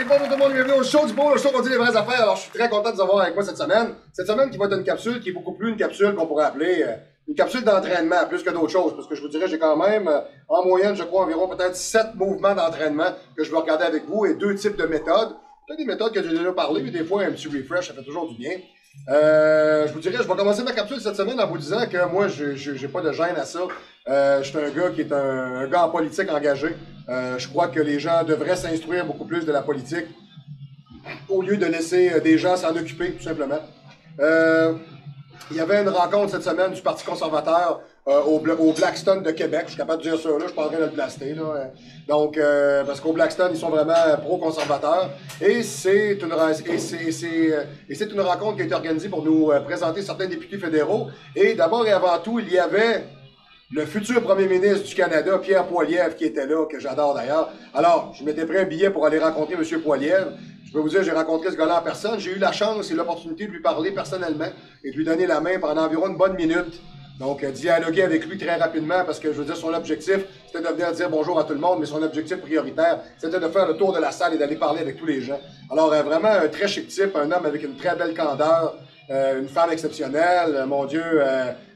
Salut bonjour tout le monde, bienvenue au show du beau, le show qu'on dit les vraies affaires. Alors je suis très content de vous avoir avec moi cette semaine. Cette semaine qui va être une capsule qui est beaucoup plus une capsule qu'on pourrait appeler une capsule d'entraînement, plus que d'autres choses. Parce que je vous dirais, j'ai quand même, en moyenne, je crois, environ peut-être 7 mouvements d'entraînement que je vais regarder avec vous et 2 types de méthodes. Peut-être des méthodes que j'ai déjà parlé, mais des fois un petit refresh, ça fait toujours du bien. Je vous dirais, je vais commencer ma capsule cette semaine en vous disant que moi, j'ai pas de gêne à ça. Je suis un gars qui est un gars en politique engagé. Je crois que les gens devraient s'instruire beaucoup plus de la politique au lieu de laisser des gens s'en occuper, tout simplement. Il y avait une rencontre cette semaine du Parti conservateur au Blackstone de Québec. Je suis capable de dire ça, là, je suis pas en train de le blaster. Là. Donc, parce qu'au Blackstone, ils sont vraiment pro-conservateurs. Et c'est une rencontre qui a été organisée pour nous présenter certains députés fédéraux. Et d'abord et avant tout, il y avait le futur premier ministre du Canada, Pierre Poilievre, qui était là, que j'adore d'ailleurs. Alors, je m'étais pris un billet pour aller rencontrer M. Poilievre. Je peux vous dire, j'ai rencontré ce gars-là en personne. J'ai eu la chance et l'opportunité de lui parler personnellement et de lui donner la main pendant environ une bonne minute. Donc, dialoguer avec lui très rapidement parce que, je veux dire, son objectif, c'était de venir dire bonjour à tout le monde, mais son objectif prioritaire, c'était de faire le tour de la salle et d'aller parler avec tous les gens. Alors, vraiment, un très chic type, un homme avec une très belle candeur, une femme exceptionnelle, mon Dieu,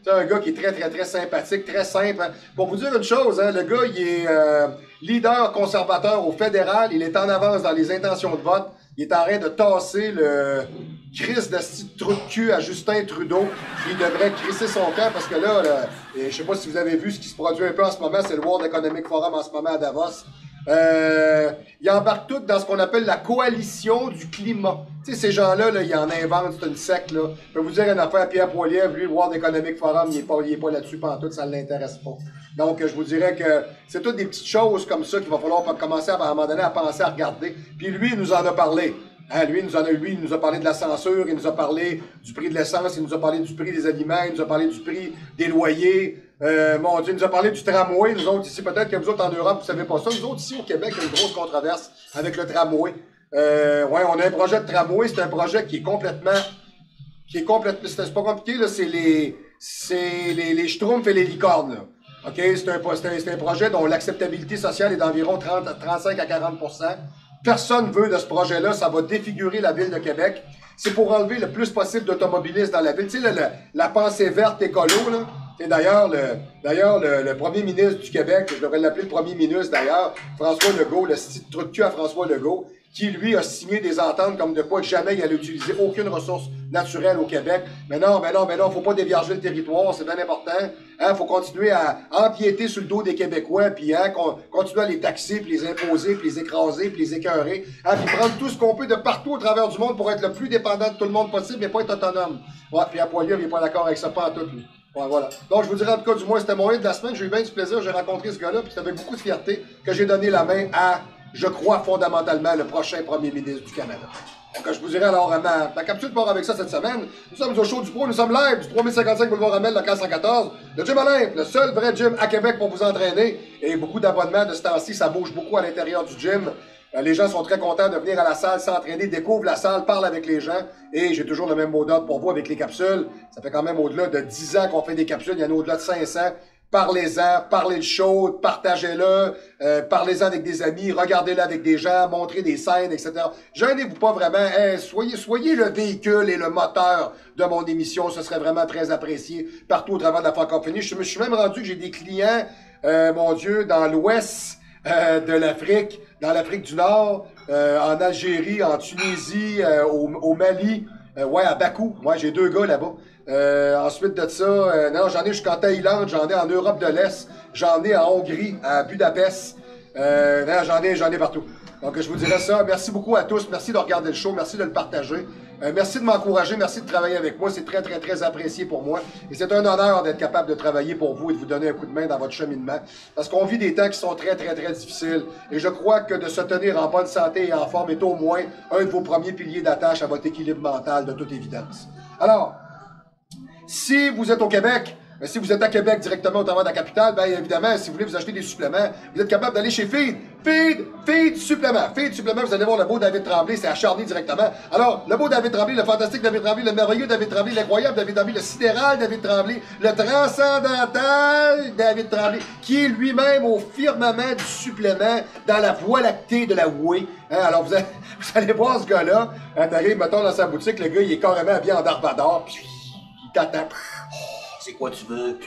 c'est un gars qui est très, très, très sympathique, très simple. Hein. Pour vous dire une chose, hein, le gars, il est leader conservateur au fédéral, il est en avance dans les intentions de vote, il est en train de tasser le Chris de trou de cul à Justin Trudeau, qui devrait crisser son camp, parce que là, je sais pas si vous avez vu ce qui se produit un peu en ce moment, c'est le World Economic Forum en ce moment à Davos. Ils embarquent tous dans ce qu'on appelle la coalition du climat. Tu sais, ces gens-là, là, ils en inventent, c'est une secte, là. Je peux vous dire une affaire, Pierre Poilievre, lui, le World Economic Forum, il est pas là-dessus pantoute, ça ne l'intéresse pas. Donc, je vous dirais que c'est toutes des petites choses comme ça qu'il va falloir commencer à un moment donné à penser à regarder. Puis lui, il nous en a parlé. Hein, lui, il nous a parlé de la censure, il nous a parlé du prix de l'essence, il nous a parlé du prix des aliments, il nous a parlé du prix des loyers. Mon Dieu, il nous a parlé du tramway. Nous autres ici, peut-être que vous autres en Europe, vous savez pas ça. Nous autres ici au Québec, il y a une grosse controverse avec le tramway. Ouais, on a un projet de tramway. C'est un projet qui est complètement, c'est pas compliqué, là. C'est les schtroumpfs et les licornes, là. OK? C'est un projet dont l'acceptabilité sociale est d'environ 35 à 40%. Personne veut de ce projet-là. Ça va défigurer la ville de Québec. C'est pour enlever le plus possible d'automobilistes dans la ville. Tu sais, la pensée verte écolo, là. Et d'ailleurs, le premier ministre du Québec, je devrais l'appeler le premier ministre d'ailleurs, François Legault, le trou de cul à François Legault, qui lui a signé des ententes comme de quoi jamais il allait utiliser aucune ressource naturelle au Québec. Mais non, faut pas dévierger le territoire, c'est bien important. Hein, faut continuer à empiéter sur le dos des Québécois, puis hein, continuer à les taxer, puis les imposer, puis les écraser, puis les écœurer, hein, puis prendre tout ce qu'on peut de partout au travers du monde pour être le plus dépendant de tout le monde possible, mais pas être autonome. Ouais, puis à Poilievre, il est pas d'accord avec ça, pas en tout, lui. Ouais, voilà. Donc, je vous dirais en tout cas, du moins, c'était mon hit de la semaine. J'ai eu bien du plaisir, j'ai rencontré ce gars-là, puis c'est avec beaucoup de fierté que j'ai donné la main à, je crois fondamentalement, le prochain premier ministre du Canada. Donc, je vous dirais alors, ma capsule part avec ça cette semaine. Nous sommes au show du pro, nous sommes live du 3055 Boulevard Amel, local 114. Le Gym Olympe, le seul vrai gym à Québec pour vous entraîner. Et beaucoup d'abonnements de ce temps-ci, ça bouge beaucoup à l'intérieur du gym. Les gens sont très contents de venir à la salle, s'entraîner, découvrent la salle, parlent avec les gens. Et j'ai toujours le même mot d'ordre pour vous avec les capsules. Ça fait quand même au-delà de 10 ans qu'on fait des capsules. Il y en a au-delà de 500. Parlez-en, parlez le show, partagez-le, parlez-en avec des amis, regardez-le avec des gens, montrez des scènes, etc. Gênez-vous pas vraiment. Hey, soyez le véhicule et le moteur de mon émission. Ce serait vraiment très apprécié partout au travers de la francophonie. Je me suis même rendu que j'ai des clients, mon Dieu, dans l'ouest de l'Afrique, dans l'Afrique du Nord, en Algérie, en Tunisie, au Mali, ouais, à Bakou. Moi, j'ai 2 gars là-bas. Ensuite de ça, non, j'en ai jusqu'en Thaïlande, j'en ai en Europe de l'Est, j'en ai en Hongrie, à Budapest. Non, j'en ai partout. Donc, je vous dirais ça. Merci beaucoup à tous. Merci de regarder le show. Merci de le partager. Merci de m'encourager. Merci de travailler avec moi. C'est très, très, très apprécié pour moi. Et c'est un honneur d'être capable de travailler pour vous et de vous donner un coup de main dans votre cheminement. Parce qu'on vit des temps qui sont très, très, très difficiles. Et je crois que de se tenir en bonne santé et en forme est au moins un de vos premiers piliers d'attache à votre équilibre mental, de toute évidence. Alors, si vous êtes au Québec, Mais si vous êtes à Québec directement au travers de la capitale, bien évidemment, si vous voulez vous acheter des suppléments, vous êt capable d'aller chez Feed. Feed supplément. Feed supplément, vous allez voir le beau David Tremblay, c'est à Charny directement. Alors, le beau David Tremblay, le fantastique David Tremblay, le merveilleux David Tremblay, l'incroyable David Tremblay, le sidéral David Tremblay, le transcendantal David Tremblay, qui est lui-même au firmament du supplément dans la voie lactée de la Whey. Hein, alors, vous allez voir ce gars-là, quand t'arrives, mettons, dans sa boutique, le gars, il est carrément habillé en Darvador, puis il t'attend. C'est quoi tu veux? Tu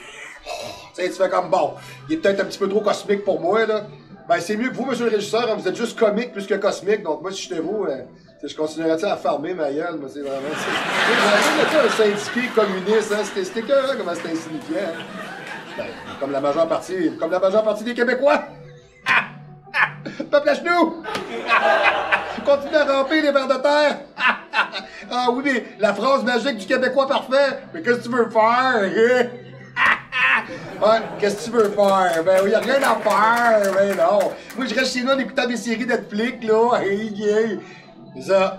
sais, tu fais comme bon, il est peut-être un petit peu trop cosmique pour moi, là. Ben, c'est mieux que vous, monsieur le régisseur, hein, vous êtes juste comique plus que cosmique, donc moi, si j'étais vous, je continuerais à farmer ma gueule, moi, c'est vraiment. C'est un syndiqué communiste, hein, c'était écœurant comment c'était insignifiant. Hein. Ben, comme la majeure partie des Québécois. Peuple à genoux! Continue à ramper les vers de terre! Ah oui, mais la phrase magique du Québécois parfait! Mais qu'est-ce que tu veux faire? Ouais, qu'est-ce que tu veux faire? Ben oui, y a rien à faire, ben non! Moi, je reste chez nous en écoutant des séries Netflix, là! C'est ça!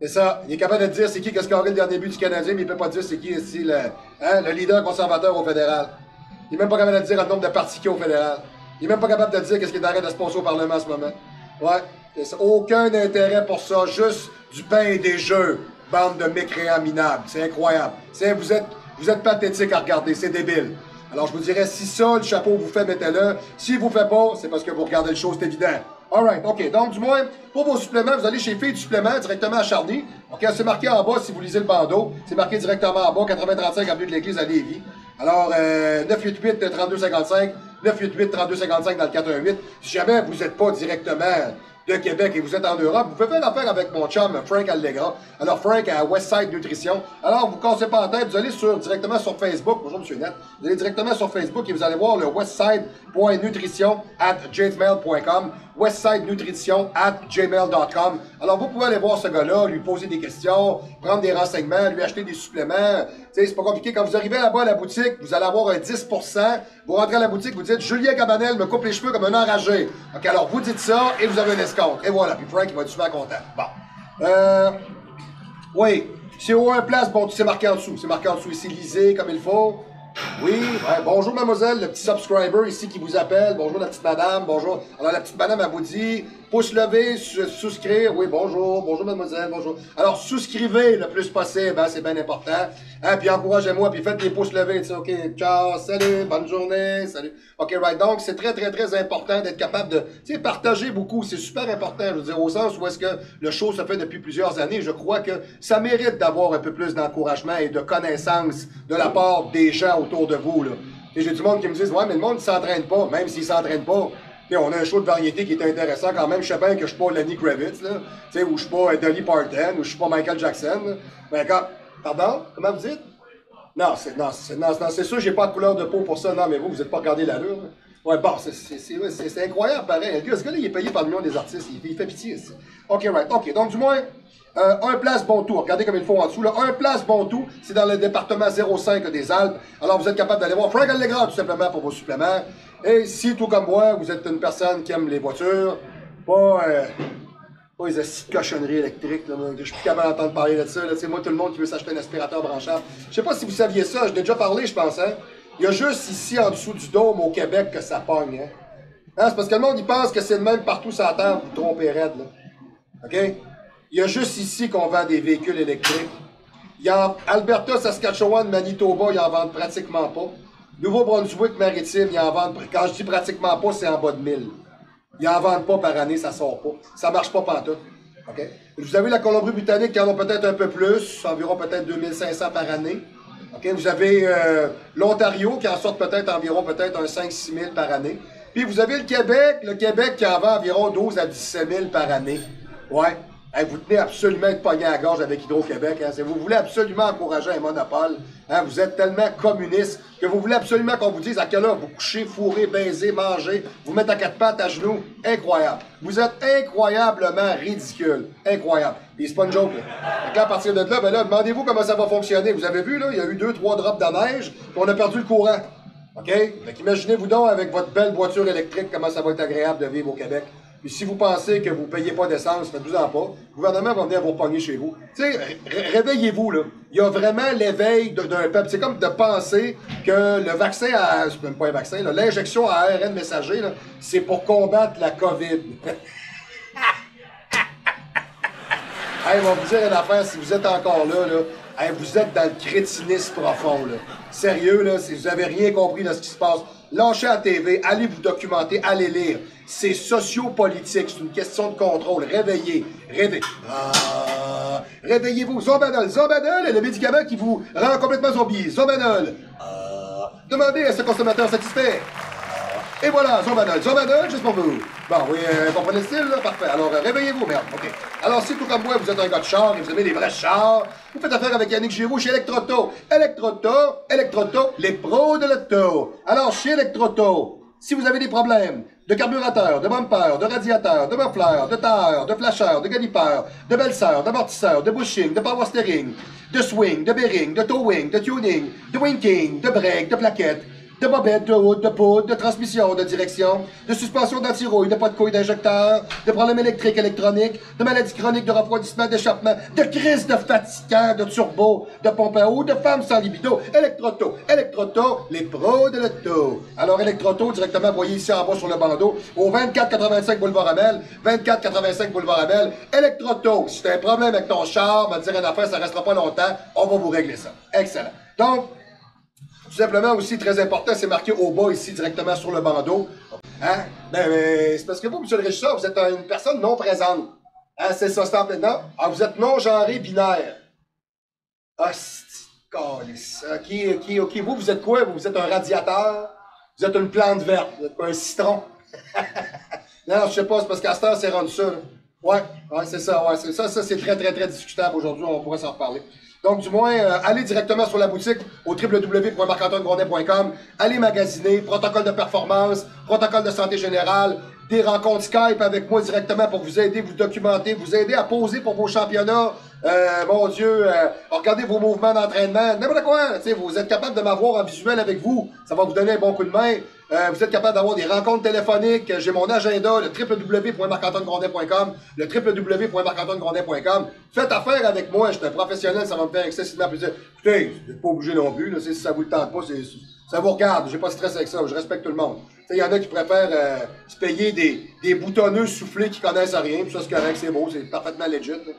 C'est ça. Il est capable de dire c'est qui a scoré le dernier but du Canadien, mais il peut pas dire c'est qui ici le leader conservateur au fédéral. Il est même pas capable de dire le nombre de partis qu'il y a au fédéral. Il est même pas capable de dire qu'est-ce qui est en train de se passer au Parlement en ce moment. Ouais. Aucun intérêt pour ça. Juste du pain et des jeux. Bande de mécréants minables. C'est incroyable. Vous êtes pathétique à regarder. C'est débile. Alors, je vous dirais, si ça, le chapeau vous fait, mettez-le. S'il vous fait pas, c'est parce que vous regardez le show, c'est évident. Alright, OK. Donc, du moins, pour vos suppléments, vous allez chez Filles du supplément directement à Charny. OK, c'est marqué en bas si vous lisez le bandeau. C'est marqué directement en bas, 8035 avenue de l'Église à Lévis. Alors, 988-3255, 988-3255 dans le 418. Si jamais vous n'êtes pas directement de Québec et vous êtes en Europe, vous pouvez faire affaire avec mon chum Frank Allegra. Alors, Frank à Westside Nutrition. Alors, vous ne cassez pas en tête, vous allez directement sur Facebook. Bonjour, M. Net. Vous allez directement sur Facebook et vous allez voir le westside.nutrition@gmail.com. westsidenutrition@gmail.com. Alors, vous pouvez aller voir ce gars-là, lui poser des questions, prendre des renseignements, lui acheter des suppléments. Tu sais, c'est pas compliqué. Quand vous arrivez là-bas à la boutique, vous allez avoir un 10%. Vous rentrez à la boutique, vous dites « Julien Cabanel me coupe les cheveux comme un enragé ». OK, alors vous dites ça et vous avez un escompte. Et voilà. Puis Frank, il va être super content. Bon. Oui. C'est au 1 place, bon, c'est marqué en dessous. C'est marqué en dessous ici, lisez comme il faut. Oui, ouais. Bonjour mademoiselle, le petit subscriber ici qui vous appelle. Bonjour la petite madame, bonjour. Alors la petite madame, elle vous dit, pouce levé, souscrire. Oui, bonjour, bonjour mademoiselle, bonjour. Alors souscrivez le plus possible, hein, c'est bien important. Hein, puis encouragez-moi, puis faites des pouces levés. Tu sais, OK, ciao, salut, bonne journée, salut. OK, right, donc c'est très, très, très important d'être capable de, tu sais, partager beaucoup. C'est super important, je veux dire, au sens où est-ce que le show se fait depuis plusieurs années. Je crois que ça mérite d'avoir un peu plus d'encouragement et de connaissance de la part des gens autour de vous, là. Et j'ai du monde qui me dit, ouais, mais le monde ne s'entraîne pas, même s'il s'entraîne pas. T'sais, on a un show de variété qui est intéressant quand même. Je sais bien que je suis pas Lenny Kravitz, là, ou je suis pas Dolly Parton, ou je suis pas Michael Jackson. Là. Ben, pardon? Comment vous dites? Non, c'est sûr, j'ai pas de couleur de peau pour ça. Non, mais vous êtes pas regardé l'allure. Ouais, bon, c'est incroyable, pareil. Ce gars-là, il est payé par le million des artistes. Il fait pitié, ici. OK, right. OK, donc du moins, un place bon tout. Regardez comme il faut en dessous. Là. Un place bon tout, c'est dans le département 05 des Alpes. Alors, vous êtes capable d'aller voir Frank Allegra, tout simplement, pour vos suppléments. Et si, tout comme moi, vous êtes une personne qui aime les voitures, pas les acides cochonneries électriques, là, je suis plus capable d'entendre parler de ça. Là, moi, tout le monde qui veut s'acheter un aspirateur branchable. Je sais pas si vous saviez ça, j'ai déjà parlé, je pense. Hein? Il y a juste ici, en dessous du dôme, au Québec, que ça pogne. Hein? Hein, c'est parce que le monde, il pense que c'est le même partout sur la terre, vous vous trompez raide. Là. OK? Il y a juste ici qu'on vend des véhicules électriques. Il y a en Alberta, Saskatchewan, Manitoba, ils en vendent pratiquement pas. Nouveau-Brunswick maritime, ils en vendent, quand je dis pratiquement pas, c'est en bas de 1000. Ils en vendent pas par année, ça sort pas. Ça marche pas pantoute. OK? Vous avez la Colombie-Britannique qui en ont peut-être un peu plus, environ peut-être 2500 par année. OK? Vous avez l'Ontario qui en sort peut-être environ peut-être un 5-6 000 par année. Puis vous avez le Québec qui en vend environ 12 à 17 000 par année. Ouais. Hey, vous tenez absolument être pogné à la gorge avec Hydro-Québec. Hein? Vous voulez absolument encourager un monopole. Hein? Vous êtes tellement communiste que vous voulez absolument qu'on vous dise à quelle heure vous couchez, fourrez, baisez, mangez, vous mettez à quatre pattes à genoux. Incroyable. Vous êtes incroyablement ridicule. Incroyable. Et c'est pas une joke. Là. Donc là, à partir de là, ben là, demandez-vous comment ça va fonctionner. Vous avez vu, là, il y a eu 2-3 drops de neige, puis on a perdu le courant. OK? Donc imaginez-vous donc avec votre belle voiture électrique comment ça va être agréable de vivre au Québec. Puis si vous pensez que vous ne payez pas d'essence, faites-vous-en pas. Le gouvernement va venir vous pogner chez vous. Tu sais, réveillez-vous, là. Il y a vraiment l'éveil d'un peuple. C'est comme de penser que le vaccin à... C'est même pas un vaccin, l'injection à ARN messager, c'est pour combattre la COVID. Hey, on va vous dire une affaire, si vous êtes encore là, hey, vous êtes dans le crétinisme profond, là. Sérieux, là, si vous avez rien compris de ce qui se passe, lâchez la TV, allez vous documenter, allez lire. C'est sociopolitique, c'est une question de contrôle. Réveillez-vous. Zombadol, le médicament qui vous rend complètement zombie. Zombadol. Demandez à ce consommateur satisfait. Et voilà, Zombadol, juste pour vous. Bon, oui, comprenez le style, là? Parfait. Alors, réveillez-vous, merde. OK. Alors, si tout comme moi, vous êtes un gars de char et vous aimez les vrais chars, vous faites affaire avec Yannick Giroux chez Electroauto. Electroauto, les pros de l'auto. Alors, chez Electroauto, si vous avez des problèmes de carburateur, de bumper, de radiateur, de muffler, de tailleur, de flasher, de galipeur, de belseur, d'amortisseur, de bushing, de power steering, de swing, de bearing, de towing, de tuning, de winking, de break, de plaquettes, de bobette, de hood, de poudre, de transmission, de direction, de suspension d'antirouille, de pas de couille d'injecteur, de problèmes électriques, électroniques, de maladies chroniques, de refroidissement, d'échappement, de crise de fatigant, de turbo, de pompe à eau, de femmes sans libido. Electroauto, les pros de l'auto. Alors Electroauto, directement, voyez ici en bas sur le bandeau, au 2485 boulevard Amel, 2485 boulevard Amel. Electroauto, si t'as un problème avec ton char, va te dire une affaire, ça restera pas longtemps, on va vous régler ça. Excellent. Donc, tout simplement aussi, très important, c'est marqué au bas ici, directement sur le bandeau. Hein? Ben, c'est parce que vous, monsieur le régisseur, vous êtes une personne non présente. Hein? C'est ça, c'est en plein dedans. Ah, vous êtes non-genré binaire. Ah, calice. OK. Vous êtes quoi? Vous êtes un radiateur? Vous êtes une plante verte? Vous êtes quoi, un citron? Non, je sais pas, c'est parce qu'à ce temps, c'est rendu ça. Là. Ouais, c'est ça. Ouais, ça, c'est très, très, très discutable aujourd'hui. On pourrait s'en reparler. Donc, du moins, allez directement sur la boutique au www.marc-antoine-grondin.com. Allez magasiner, protocole de performance, protocole de santé générale, des rencontres Skype avec moi directement pour vous aider, vous documenter, vous aider à poser pour vos championnats. Mon Dieu, regardez vos mouvements d'entraînement, n'importe quoi. Vous êtes capable de m'avoir en visuel avec vous. Ça va vous donner un bon coup de main. Vous êtes capable d'avoir des rencontres téléphoniques. J'ai mon agenda, le www.marc-antoine-grondin.com, le www.marc-antoine-grondin.com. Faites affaire avec moi, je suis un professionnel, ça va me faire excessivement plaisir. Écoutez, vous n'êtes pas obligé non plus, là, si ça vous le tente pas, ça vous regarde, j'ai pas de stress avec ça, je respecte tout le monde. Il y en a qui préfèrent se payer des boutonneux soufflés qui connaissent rien, puis ça c'est correct, c'est beau, c'est parfaitement legit. Là.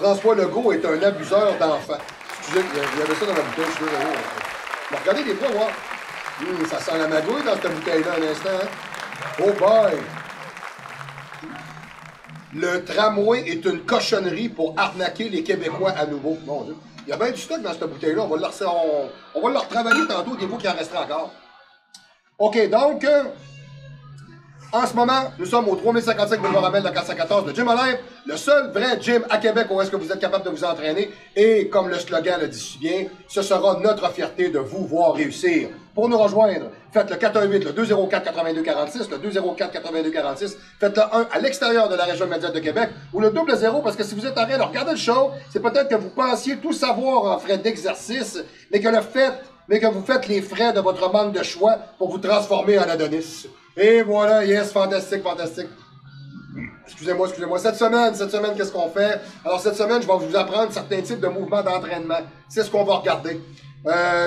François Legault est un abuseur d'enfants. Excusez, il y avait ça dans la bouteille, je suis désolé. Bon, regardez des fois, voir. Ça sent la magouille dans cette bouteille-là un instant. Hein? Oh boy! Le tramway est une cochonnerie pour arnaquer les Québécois à nouveau. Mon Dieu. Il y a bien du stock dans cette bouteille-là. On va le retravailler tantôt, des fois qu'il en restera encore. OK, donc... En ce moment, nous sommes au 3055 boulevard Amel de 414 de Gym Olympe, le seul vrai gym à Québec où est-ce que vous êtes capable de vous entraîner. Et comme le slogan le dit si bien, ce sera notre fierté de vous voir réussir. Pour nous rejoindre, faites le 418, le 204-8246, le 204-8246, faites le 1 à l'extérieur de la région immédiate de Québec, ou le 00, parce que si vous êtes en train de regarder le show, c'est peut-être que vous pensiez tout savoir en frais d'exercice, mais que vous faites les frais de votre manque de choix pour vous transformer en Adonis. Et voilà, yes, fantastique. Excusez-moi. Cette semaine, qu'est-ce qu'on fait? Alors, cette semaine, je vais vous apprendre certains types de mouvements d'entraînement. C'est ce qu'on va regarder.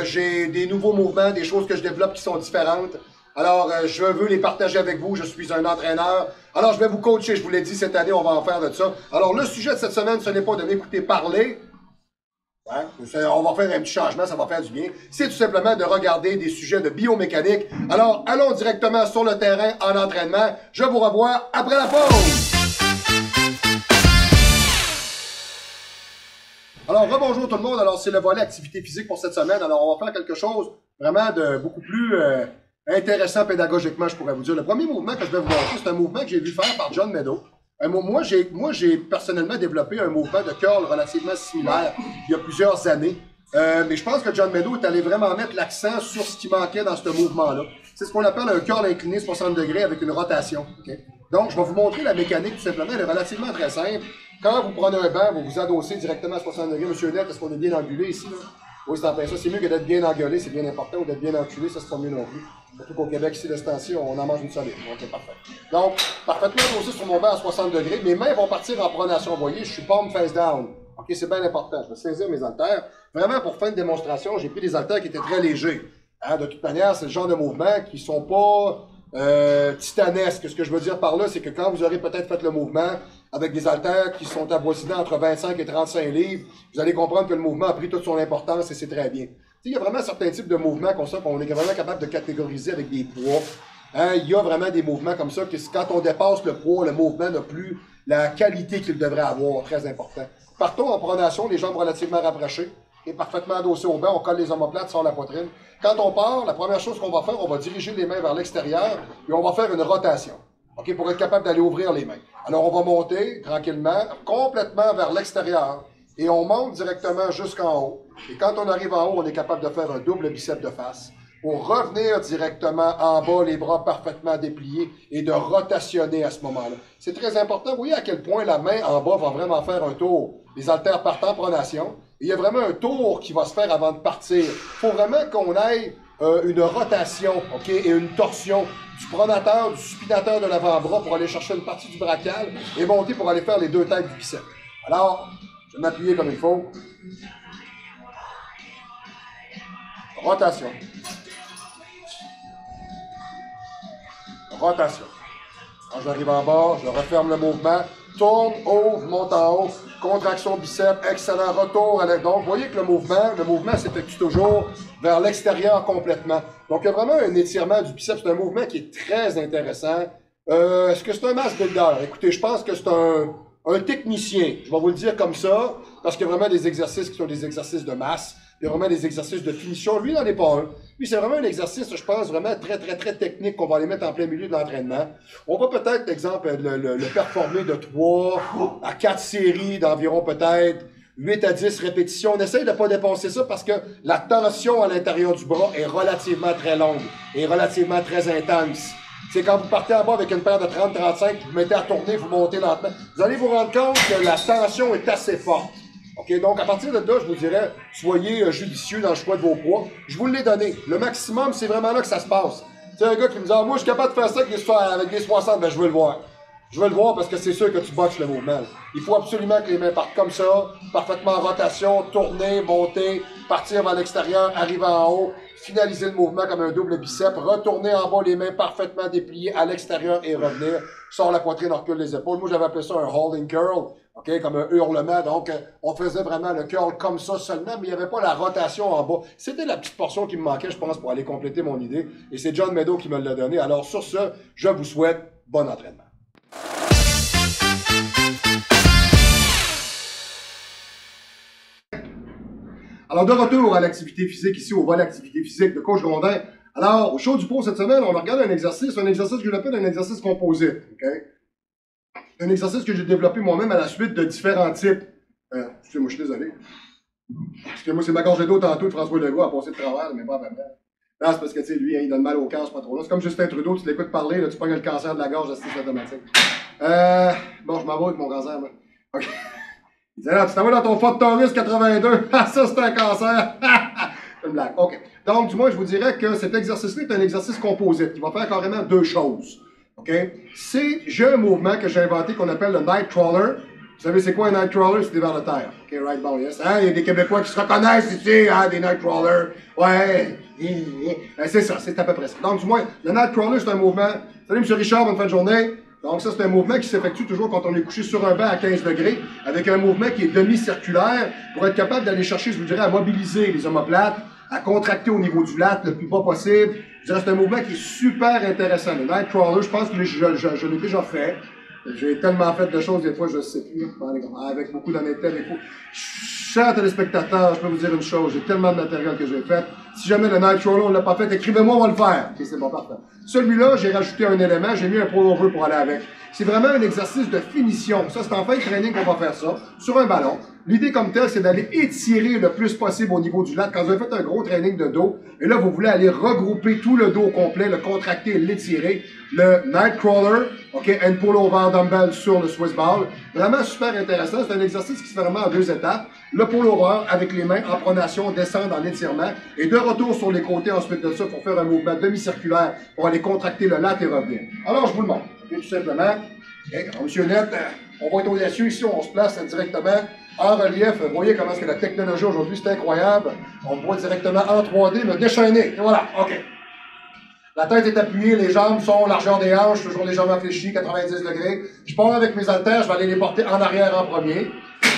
J'ai des nouveaux mouvements, des choses que je développe qui sont différentes. Alors, je veux les partager avec vous. Je suis un entraîneur. Alors, je vais vous coacher. Je vous l'ai dit, cette année, on va en faire de ça. Alors, le sujet de cette semaine, ce n'est pas de m'écouter parler. Hein? On va faire un petit changement, ça va faire du bien. C'est tout simplement de regarder des sujets de biomécanique. Alors, allons directement sur le terrain en entraînement. Je vous revois après la pause. Alors, rebonjour tout le monde. Alors, c'est le volet activité physique pour cette semaine. Alors, on va faire quelque chose vraiment de beaucoup plus intéressant pédagogiquement, je pourrais vous dire. Le premier mouvement que je vais vous montrer, c'est un mouvement que j'ai vu faire par John Meadow. Moi, j'ai personnellement développé un mouvement de curl relativement similaire il y a plusieurs années. Mais je pense que John Meadow est allé vraiment mettre l'accent sur ce qui manquait dans ce mouvement-là. C'est ce qu'on appelle un curl incliné 60 degrés avec une rotation. Okay? Donc, je vais vous montrer la mécanique tout simplement. Elle est relativement très simple. Quand vous prenez un banc, vous vous adossez directement à 60 degrés. Monsieur Net, est-ce qu'on est bien angulé ici? Là? Oui, c'est en plein ça. C'est mieux que d'être bien engueulé, c'est bien important, ou d'être bien enculé, ça c'est pas mieux non plus. Surtout qu'au Québec, ici, de ce temps-ci, on en mange une solide. Donc, c'est parfait. Donc, parfaitement dosé sur mon banc à 60 degrés. Mes mains vont partir en pronation. Vous voyez, je suis palm face down. OK, c'est bien important. Je vais saisir mes haltères. Vraiment, pour faire une démonstration, j'ai pris des haltères qui étaient très légers. Hein, de toute manière, c'est le genre de mouvements qui sont pas titanesques. Ce que je veux dire par là, c'est que quand vous aurez peut-être fait le mouvement avec des haltères qui sont avoisinants entre 25 et 35 livres, vous allez comprendre que le mouvement a pris toute son importance et c'est très bien. Il y a vraiment certains types de mouvements comme ça qu'on est vraiment capable de catégoriser avec des poids. Hein, il y a vraiment des mouvements comme ça que quand on dépasse le poids, le mouvement n'a plus la qualité qu'il devrait avoir, très important. Partons en pronation, les jambes relativement rapprochées et parfaitement adossées au banc, on colle les omoplates sur la poitrine. Quand on part, la première chose qu'on va faire, on va diriger les mains vers l'extérieur et on va faire une rotation. OK, pour être capable d'aller ouvrir les mains. Alors on va monter tranquillement, complètement vers l'extérieur. Et on monte directement jusqu'en haut. Et quand on arrive en haut, on est capable de faire un double biceps de face pour revenir directement en bas, les bras parfaitement dépliés et de rotationner à ce moment-là. C'est très important. Vous voyez à quel point la main en bas va vraiment faire un tour. Les haltères partent en pronation. Et il y a vraiment un tour qui va se faire avant de partir. Il faut vraiment qu'on ait une rotation, OK, et une torsion du pronateur, du supinateur de l'avant-bras pour aller chercher une partie du brachial et monter pour aller faire les deux têtes du biceps. Alors, je vais m'appuyer comme il faut. Rotation. Rotation. Quand j'arrive en bas, je referme le mouvement. Tourne, ouvre, monte en haut. Contraction biceps, excellent retour. Donc, vous voyez que le mouvement s'effectue toujours vers l'extérieur complètement. Donc, il y a vraiment un étirement du biceps. C'est un mouvement qui est très intéressant. Est-ce que c'est un mass builder? Écoutez, je pense que c'est un technicien. Je vais vous le dire comme ça, parce qu'il y a vraiment des exercices qui sont des exercices de masse. Il y a vraiment des exercices de finition. Lui, il n'en est pas un. Lui, c'est vraiment un exercice, je pense, vraiment très technique qu'on va aller mettre en plein milieu de l'entraînement. On va peut-être, exemple, le performer de 3 à 4 séries d'environ peut-être 8 à 10 répétitions. On essaye de ne pas dépasser ça parce que la tension à l'intérieur du bras est relativement très longue et relativement très intense. C'est quand vous partez en bas avec une paire de 30-35, vous mettez à tourner, vous montez lentement. Vous allez vous rendre compte que la tension est assez forte. OK, donc à partir de là, je vous dirais, soyez judicieux dans le choix de vos poids. Je vous l'ai donné. Le maximum, c'est vraiment là que ça se passe. Tu sais, un gars qui me dit, ah, moi, je suis capable de faire ça avec des 60, ben je veux le voir. Je veux le voir parce que c'est sûr que tu boxes le mouvement. Là. Il faut absolument que les mains partent comme ça, parfaitement en rotation, tourner, monter, partir vers l'extérieur, arriver en haut, finaliser le mouvement comme un double biceps, retourner en bas, les mains parfaitement dépliées à l'extérieur et revenir. Sort la poitrine, on recule les épaules. Moi, j'avais appelé ça un holding curl, OK, comme un hurlement. Donc, on faisait vraiment le curl comme ça seulement, mais il n'y avait pas la rotation en bas. C'était la petite portion qui me manquait, je pense, pour aller compléter mon idée. Et c'est John Meadow qui me l'a donné. Alors, sur ce, je vous souhaite bon entraînement. Alors, de retour à l'activité physique, ici au volet activité physique de Coach Grondin. Alors, au show du pot cette semaine, on a regardé un exercice que je l'appelle un exercice composite. Okay? Un exercice que j'ai développé moi-même à la suite de différents types. Excusez-moi, je suis désolé. Excusez-moi, c'est ma gorgée d'eau tantôt de François Legault à passer de travers, mais pas vraiment. Non, c'est parce que, tu sais, lui, il donne mal au cœur, c'est pas trop long. C'est comme Justin Trudeau, tu l'écoutes parler, là, tu pognes le cancer de la gorge, c'est automatique. Bon, je m'en vais avec mon cancer, moi. OK. Il dit, là, tu t'en vas dans ton Ford Taurus 82. Ah, ça, c'est un cancer. C'est une blague. OK. Donc, du moins, je vous dirais que cet exercice-là est un exercice composite qui va faire carrément deux choses. OK? J'ai un mouvement que j'ai inventé qu'on appelle le Nightcrawler. Vous savez, c'est quoi un Nightcrawler? C'est des vers de terre. OK, right, bon, yes. Hein? Il y a des Québécois qui se reconnaissent ici, hein, des Nightcrawlers. Ouais. C'est ça, c'est à peu près ça. Donc, du moins, le Nightcrawler, c'est un mouvement. Salut, M. Richard, bonne fin de journée. Donc, ça, c'est un mouvement qui s'effectue toujours quand on est couché sur un banc à 15 degrés, avec un mouvement qui est demi-circulaire pour être capable d'aller chercher, je vous dirais, à mobiliser les omoplates, à contracter au niveau du lat le plus bas possible. Je dirais, c'est un mouvement qui est super intéressant. Le Nightcrawler, je pense que je l'ai déjà fait. J'ai tellement fait de choses, des fois, je ne sais plus. Avec beaucoup d'honnêteté, des fois. Chers téléspectateurs, je peux vous dire une chose, j'ai tellement de matériel que j'ai fait. Si jamais le Nightcrawler, on ne l'a pas fait, écrivez-moi, on va le faire. OK, c'est bon, parfait. Celui-là, j'ai rajouté un élément, j'ai mis un pro-over pour aller avec. C'est vraiment un exercice de finition. Ça, c'est en fin de training qu'on va faire ça, sur un ballon. L'idée comme telle, c'est d'aller étirer le plus possible au niveau du lat. Quand vous avez fait un gros training de dos, et là, vous voulez aller regrouper tout le dos au complet, le contracter et l'étirer. Le Nightcrawler, OK, and pull-over dumbbell sur le Swiss ball. Vraiment super intéressant. C'est un exercice qui se fait vraiment en 2 étapes. Le pull-over avec les mains en pronation, descendre en étirement. Et de retour sur les côtés ensuite de ça pour faire un mouvement demi-circulaire pour aller contracter le lat et revenir. Alors, je vous le montre. Okay, tout simplement. Okay, alors, monsieur Net, on va être audacieux ici. On se place directement en relief. Vous voyez comment est-ce que la technologie aujourd'hui, c'est incroyable. On voit directement en 3D, me déchaîner. Et voilà, OK. La tête est appuyée, les jambes sont largeur des hanches, toujours les jambes infléchies, 90 degrés. Je pars avec mes haltères, je vais aller les porter en arrière en premier.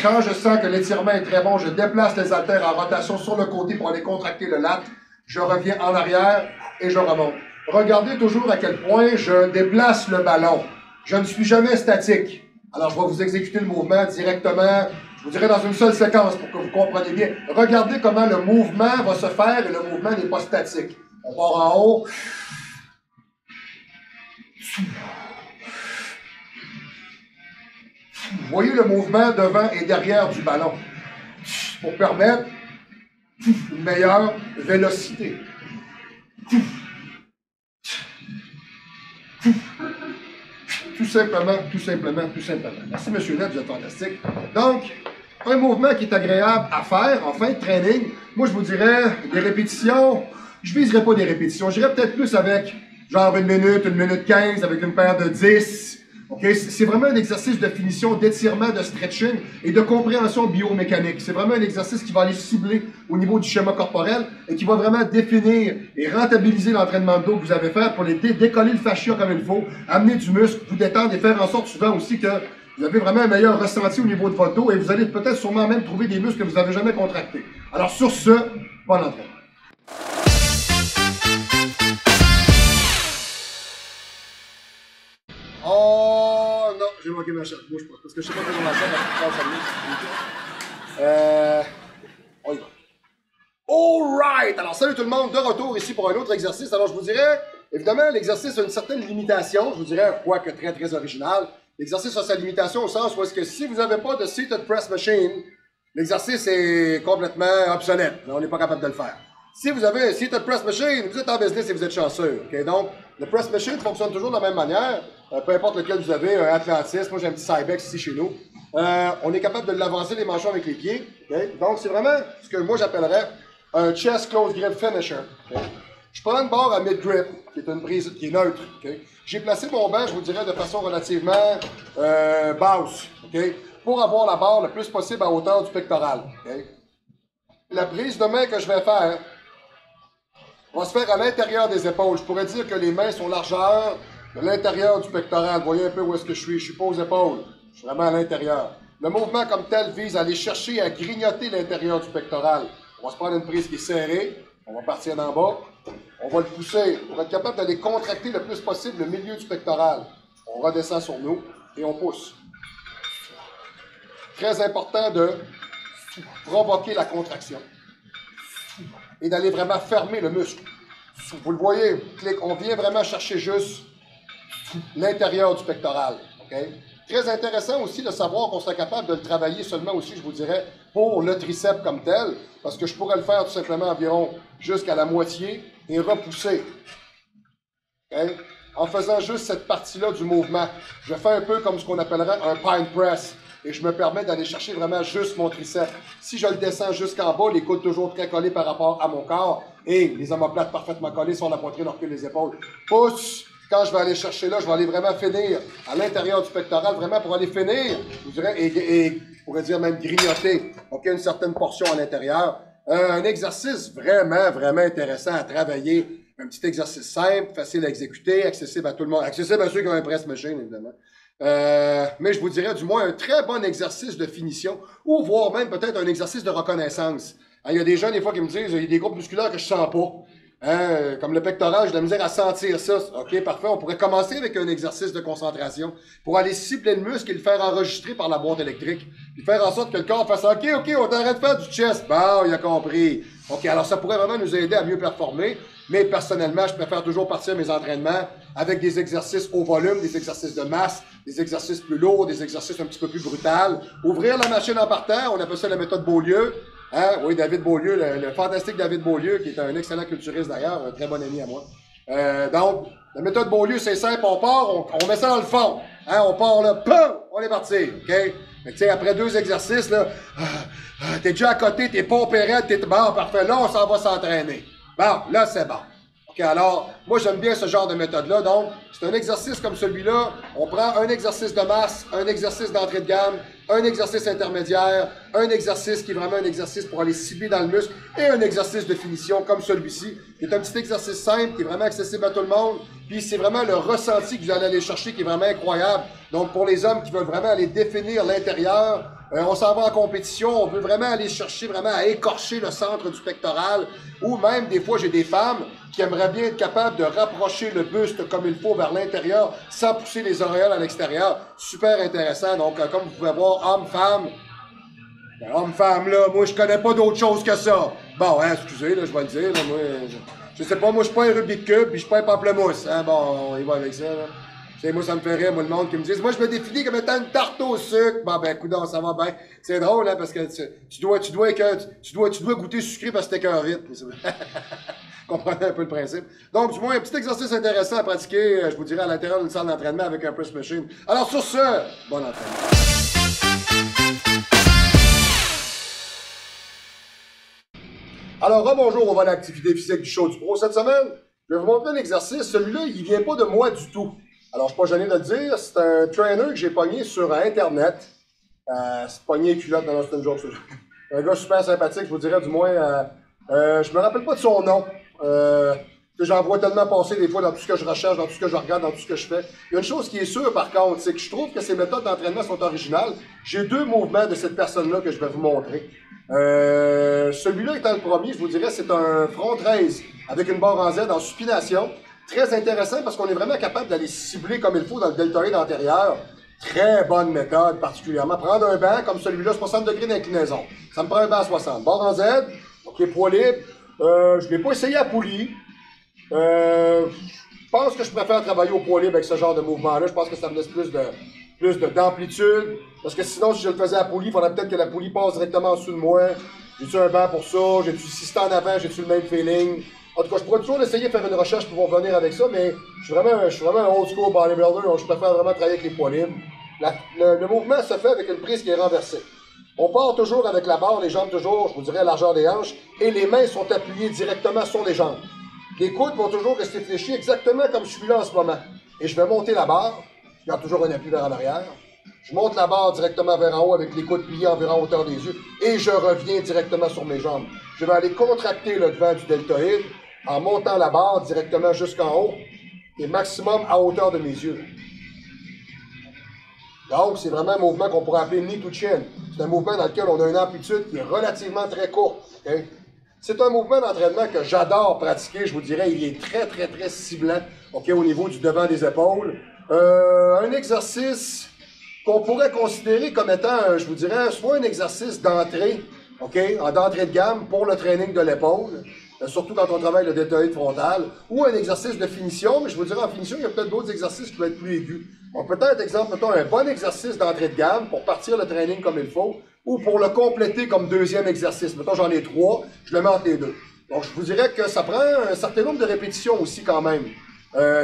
Quand je sens que l'étirement est très bon, je déplace les haltères en rotation sur le côté pour aller contracter le lat. Je reviens en arrière et je remonte. Regardez toujours à quel point je déplace le ballon. Je ne suis jamais statique. Alors, je vais vous exécuter le mouvement directement, je vous dirais dans une seule séquence pour que vous compreniez bien. Regardez comment le mouvement va se faire et le mouvement n'est pas statique. On part en haut. Vous voyez le mouvement devant et derrière du ballon pour permettre une meilleure vélocité. Tout simplement, tout simplement, tout simplement. Merci, monsieur Net, vous êtes fantastique. Donc, un mouvement qui est agréable à faire en fin de training. Moi, je vous dirais des répétitions. Je ne viserais pas des répétitions. J'irais peut-être plus avec genre 1 minute 15, avec une paire de 10. Okay? C'est vraiment un exercice de finition, d'étirement, de stretching et de compréhension biomécanique. C'est vraiment un exercice qui va aller cibler au niveau du schéma corporel et qui va vraiment définir et rentabiliser l'entraînement de dos que vous avez fait pour les décoller le fascia comme il faut, amener du muscle, vous détendre et faire en sorte souvent aussi que vous avez vraiment un meilleur ressenti au niveau de votre dos et vous allez peut-être sûrement même trouver des muscles que vous n'avez jamais contractés. Alors sur ce, bon entraînement. Oh non, j'ai manqué ma chatte. Bouge pas. Parce que je sais pas comment la chatte on y va. Alright! Alors salut tout le monde, de retour ici pour un autre exercice. Alors je vous dirais, évidemment, l'exercice a une certaine limitation. Je vous dirais, quoique très très original. L'exercice a sa limitation au sens où est-ce que si vous n'avez pas de seated press machine, l'exercice est complètement obsolète. On n'est pas capable de le faire. Si vous avez un seated press machine, vous êtes en business et vous êtes chanceux. Okay? Donc, le press machine fonctionne toujours de la même manière. Peu importe lequel vous avez, un Atlantis, moi j'ai un petit Cybex ici chez nous. On est capable de l'avancer les manchons avec les pieds. Okay? Donc, c'est vraiment ce que moi j'appellerais un chest close grip finisher. Okay? Je prends une barre à mid-grip, qui est une prise qui est neutre. Okay? J'ai placé mon banc, je vous dirais, de façon relativement basse, okay? Pour avoir la barre le plus possible à hauteur du pectoral. Okay? La prise de main que je vais faire va se faire à l'intérieur des épaules. Je pourrais dire que les mains sont largeur de l'intérieur du pectoral. Vous voyez un peu où est-ce que je suis. Je suis pas aux épaules. Je suis vraiment à l'intérieur. Le mouvement comme tel vise à aller chercher à grignoter l'intérieur du pectoral. On va se prendre une prise qui est serrée. On va partir d'en bas. On va le pousser. On va être capable d'aller contracter le plus possible le milieu du pectoral. On redescend sur nous et on pousse. Très important de provoquer la contraction et d'aller vraiment fermer le muscle. Vous le voyez, on vient vraiment chercher juste l'intérieur du pectoral. Okay? Très intéressant aussi de savoir qu'on serait capable de le travailler seulement aussi, je vous dirais, pour le triceps comme tel, parce que je pourrais le faire tout simplement environ jusqu'à la moitié et repousser. Okay? En faisant juste cette partie-là du mouvement. Je fais un peu comme ce qu'on appellerait un pine press. Et je me permets d'aller chercher vraiment juste mon triceps. Si je le descends jusqu'en bas, les coudes toujours très collés par rapport à mon corps et les omoplates parfaitement collées sur la poitrine, on recule les épaules. Pousse! Quand je vais aller chercher là, je vais aller vraiment finir à l'intérieur du pectoral, vraiment pour aller finir, je dirais, et je pourrais dire même grignoter, donc une certaine portion à l'intérieur. Un exercice vraiment, vraiment intéressant à travailler. Un petit exercice simple, facile à exécuter, accessible à tout le monde. Accessible à ceux qui ont un press machine, évidemment. Mais je vous dirais du moins un très bon exercice de finition ou voire même peut-être un exercice de reconnaissance. Il y a des gens des fois qui me disent il y a des groupes musculaires que je sens pas. Comme le pectoral, j'ai de la misère à sentir ça. OK, parfait. On pourrait commencer avec un exercice de concentration pour aller cibler le muscle et le faire enregistrer par la boîte électrique. Puis faire en sorte que le corps fasse OK, on t'arrête de faire du chest. Bon, il a compris. OK, alors ça pourrait vraiment nous aider à mieux performer. Mais personnellement, je préfère toujours partir mes entraînements avec des exercices au volume, des exercices de masse, des exercices plus lourds, des exercices un petit peu plus brutals. Ouvrir la machine en partant, on appelle ça la méthode Beaulieu. Hein? Oui, David Beaulieu, le fantastique David Beaulieu, qui est un excellent culturiste d'ailleurs, un très bon ami à moi. Donc, La méthode Beaulieu, c'est simple, on part, on met ça dans le fond. Hein, on part là, pum, on est parti, OK? Mais tu sais, après 2 exercices, là, t'es déjà à côté, t'es pompé raide, t'es bon, parfait, là, on s'en va s'entraîner. Bon, là, c'est bon. OK, alors, moi, j'aime bien ce genre de méthode-là. Donc, c'est un exercice comme celui-là. On prend un exercice de masse, un exercice d'entrée de gamme, un exercice intermédiaire, un exercice qui est vraiment un exercice pour aller cibler dans le muscle et un exercice de finition comme celui-ci, qui est un petit exercice simple, qui est vraiment accessible à tout le monde. Puis, c'est vraiment le ressenti que vous allez aller chercher qui est vraiment incroyable. Donc, pour les hommes qui veulent vraiment aller définir l'intérieur, on s'en va en compétition, on veut vraiment aller chercher vraiment à écorcher le centre du pectoral, ou même des fois j'ai des femmes qui aimeraient bien être capables de rapprocher le buste comme il faut vers l'intérieur sans pousser les auréoles à l'extérieur. Super intéressant. Donc comme vous pouvez voir, homme-femme, ben, homme-femme là, moi je connais pas d'autre chose que ça. Bon, hein, excusez, là, je vais le dire, là, moi, je sais pas, moi je suis pas un Rubik's Cube, puis je suis pas un pamplemousse. Hein, bon, on y va avec ça, là. T'sais, moi, ça me fait rire, moi, le monde qui me dit « Moi, je me définis comme étant une tarte au sucre. » Bon, ben, coudonc, ça va bien. C'est drôle, hein, parce que tu dois goûter sucré parce que t'es qu'un vite. Comprenez un peu le principe. Donc, du moins, un petit exercice intéressant à pratiquer, je vous dirais, à l'intérieur d'une salle d'entraînement avec un press machine. Alors, sur ce, bon entraînement. Alors, rebonjour, on va à l'activité physique du show du pro cette semaine. Je vais vous montrer un exercice. Celui-là, il vient pas de moi du tout. Alors, je suis pas gêné de le dire, c'est un trainer que j'ai pogné sur Internet. C'est pogné culotte dans l'Austin Jones. Un gars super sympathique, je vous dirais du moins. Je me rappelle pas de son nom. J'en vois tellement passer des fois dans tout ce que je recherche, dans tout ce que je regarde, dans tout ce que je fais. Il y a une chose qui est sûre par contre, c'est que je trouve que ces méthodes d'entraînement sont originales. J'ai 2 mouvements de cette personne-là que je vais vous montrer. Celui-là étant le premier, je vous dirais, c'est un front raise avec une barre en Z en supination. Très intéressant parce qu'on est vraiment capable d'aller cibler comme il faut dans le deltoïde antérieur. Très bonne méthode particulièrement. Prendre un banc comme celui-là, 60 degrés d'inclinaison. Ça me prend un banc à 60. Barre en Z, ok, poids libre. Je ne l'ai pas essayé à poulie. Je pense que je préfère travailler au poids libre avec ce genre de mouvement-là. Je pense que ça me laisse plus d'amplitude. Parce que sinon, si je le faisais à poulie, il faudrait peut-être que la poulie passe directement en dessous de moi. J'ai-tu un banc pour ça? J'ai-tu, si c'est en avant, j'ai-tu le même feeling? En tout cas, je pourrais toujours essayer de faire une recherche pour revenir avec ça, mais je suis vraiment un old school bodybuilder, donc je préfère vraiment travailler avec les poids libres. Le mouvement se fait avec une prise qui est renversée. On part toujours avec la barre, les jambes toujours, je vous dirais, à la largeur des hanches, et les mains sont appuyées directement sur les jambes. Les coudes vont toujours rester fléchis exactement comme je suis là en ce moment. Et je vais monter la barre, je garde toujours un appui vers en arrière. Je monte la barre directement vers en haut avec les coudes pliés environ à hauteur des yeux, et je reviens directement sur mes jambes. Je vais aller contracter le devant du deltoïde, en montant la barre directement jusqu'en haut et maximum à hauteur de mes yeux. Donc, c'est vraiment un mouvement qu'on pourrait appeler knee to chin. C'est un mouvement dans lequel on a une amplitude qui est relativement très courte. Okay? C'est un mouvement d'entraînement que j'adore pratiquer. Je vous dirais, il est très, très, très ciblant okay, au niveau du devant des épaules. Un exercice qu'on pourrait considérer comme étant, je vous dirais, soit un exercice d'entrée, okay, d'entrée de gamme pour le training de l'épaule. Surtout quand on travaille le deltoïde frontal, ou un exercice de finition, mais je vous dirais en finition, il y a peut-être d'autres exercices qui vont être plus aigus. Donc peut-être, exemple, mettons un bon exercice d'entrée de gamme pour partir le training comme il faut, ou pour le compléter comme deuxième exercice. Mettons, j'en ai 3, je le mets entre les deux. Donc je vous dirais que ça prend un certain nombre de répétitions aussi quand même.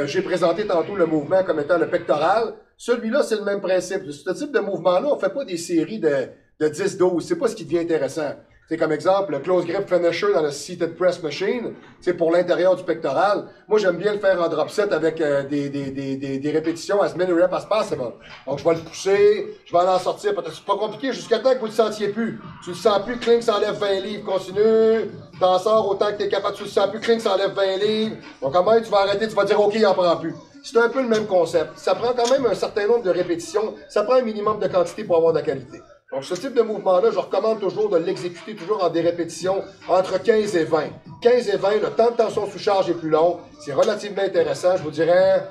J'ai présenté tantôt le mouvement comme étant le pectoral. Celui-là, c'est le même principe. Ce type de mouvement-là, on ne fait pas des séries de 10-12. C'est pas ce qui devient intéressant. C'est comme exemple, le close grip finisher dans le seated press machine, c'est pour l'intérieur du pectoral. Moi, j'aime bien le faire en drop set avec des répétitions as many reps as possible. Donc, je vais le pousser, je vais en sortir. C'est pas compliqué jusqu'à temps que vous le sentiez plus. Tu le sens plus, cling, ça enlève 20 livres, continue. T'en sors autant que tu es capable, tu le sens plus, cling, ça enlève 20 livres. Donc, comment tu vas arrêter, tu vas dire, OK, il en prend plus. C'est un peu le même concept. Ça prend quand même un certain nombre de répétitions. Ça prend un minimum de quantité pour avoir de la qualité. Donc, ce type de mouvement-là, je recommande toujours de l'exécuter toujours en des répétitions entre 15 et 20. 15 et 20, le temps de tension sous charge est plus long. C'est relativement intéressant. Je vous dirais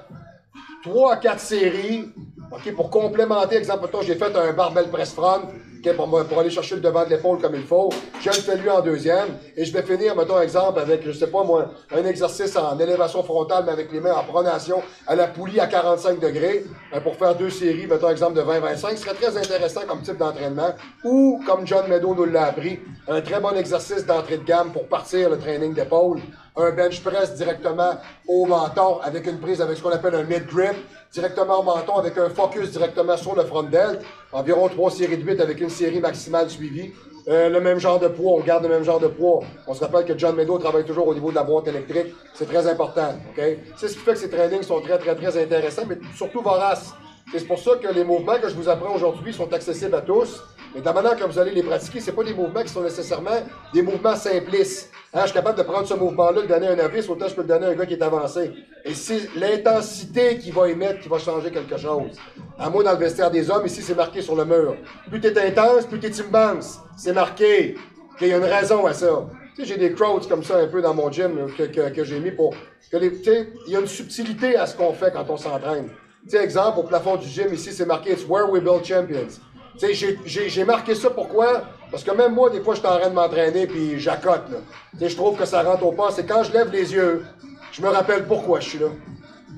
3 à 4 séries. Okay, pour complémenter, exemple, j'ai fait un barbell press front okay, pour aller chercher le devant de l'épaule comme il faut. Je le fais lui en deuxième. Et je vais finir, mettons, exemple, avec, je sais pas moi, un exercice en élévation frontale, mais avec les mains en pronation à la poulie à 45 degrés pour faire 2 séries, mettons, exemple, de 20-25. Ce serait très intéressant comme type d'entraînement. Ou, comme John Meadows nous l'a appris, un très bon exercice d'entrée de gamme pour partir le training d'épaule. un bench press directement au menton avec une prise avec ce qu'on appelle un mid-grip, directement au menton avec un focus directement sur le front delt. Environ 3 séries de 8 avec une série maximale suivie. Le même genre de poids, on garde le même genre de poids. On se rappelle que John Meadows travaille toujours au niveau de la boîte électrique. C'est très important, OK? C'est ce qui fait que ces trainings sont très intéressants, mais surtout voraces. C'est pour ça que les mouvements que je vous apprends aujourd'hui sont accessibles à tous. Mais de la manière que vous allez les pratiquer, c'est pas des mouvements qui sont nécessairement des mouvements simplistes. Hein, je suis capable de prendre ce mouvement-là, de donner un novice, autant je peux le donner à un gars qui est avancé. Et c'est l'intensité qui va émettre qui va changer quelque chose. À moi, dans le vestiaire des hommes, ici, c'est marqué sur le mur. Plus t'es intense, plus t'es immense. C'est marqué. Il y a une raison à ça. Tu sais, j'ai des crowds comme ça un peu dans mon gym que j'ai mis pour... Tu sais, il y a une subtilité à ce qu'on fait quand on s'entraîne. Tu sais, exemple, au plafond du gym, ici, c'est marqué « It's where we build champions ». Tu sais, j'ai marqué ça, pourquoi? Parce que même moi, des fois, je suis en train de m'entraîner puis j'accote, là. Tu sais, je trouve que ça rentre au pas. C'est quand je lève les yeux, je me rappelle pourquoi je suis là.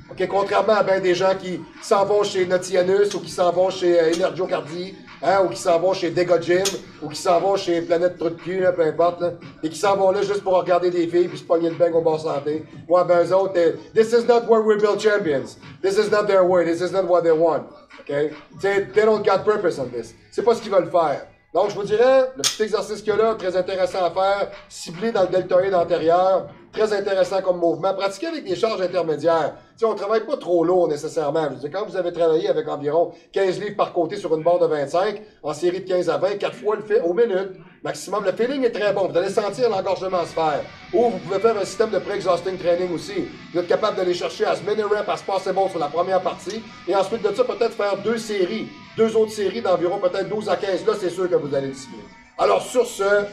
OK? Contrairement à bien des gens qui s'en vont chez Notianus ou qui s'en vont chez Energiocardie, hein, ou qui s'en vont chez Dega Gym, ou qui s'en vont chez Planète Trou de cul, là, peu importe, là, et qui s'en vont là juste pour regarder des filles puis se pogner le bang au bord santé. Ouais, ben eux autres, this is not where we build champions. This is not their way. This is not what they want. OK? They don't got purpose on this. C'est pas ce qu'ils veulent faire. Donc, je vous dirais, le petit exercice qu'il y a là, très intéressant à faire, ciblé dans le deltoïde antérieur, très intéressant comme mouvement. Pratiquer avec des charges intermédiaires. Tu sais, on ne travaille pas trop lourd nécessairement. Je veux dire, quand vous avez travaillé avec environ 15 livres par côté sur une barre de 25, en série de 15 à 20, 4 fois le fait aux minutes, maximum. Le feeling est très bon. Vous allez sentir l'engorgement se faire. Ou vous pouvez faire un système de pre-exhausting training aussi. Vous êtes capable d'aller chercher as many reps as possible sur la première partie. Et ensuite de ça, peut-être faire 2 séries. 2 autres séries d'environ peut-être 12 à 15. Là, c'est sûr que vous allez le cibler. Alors, sur ce,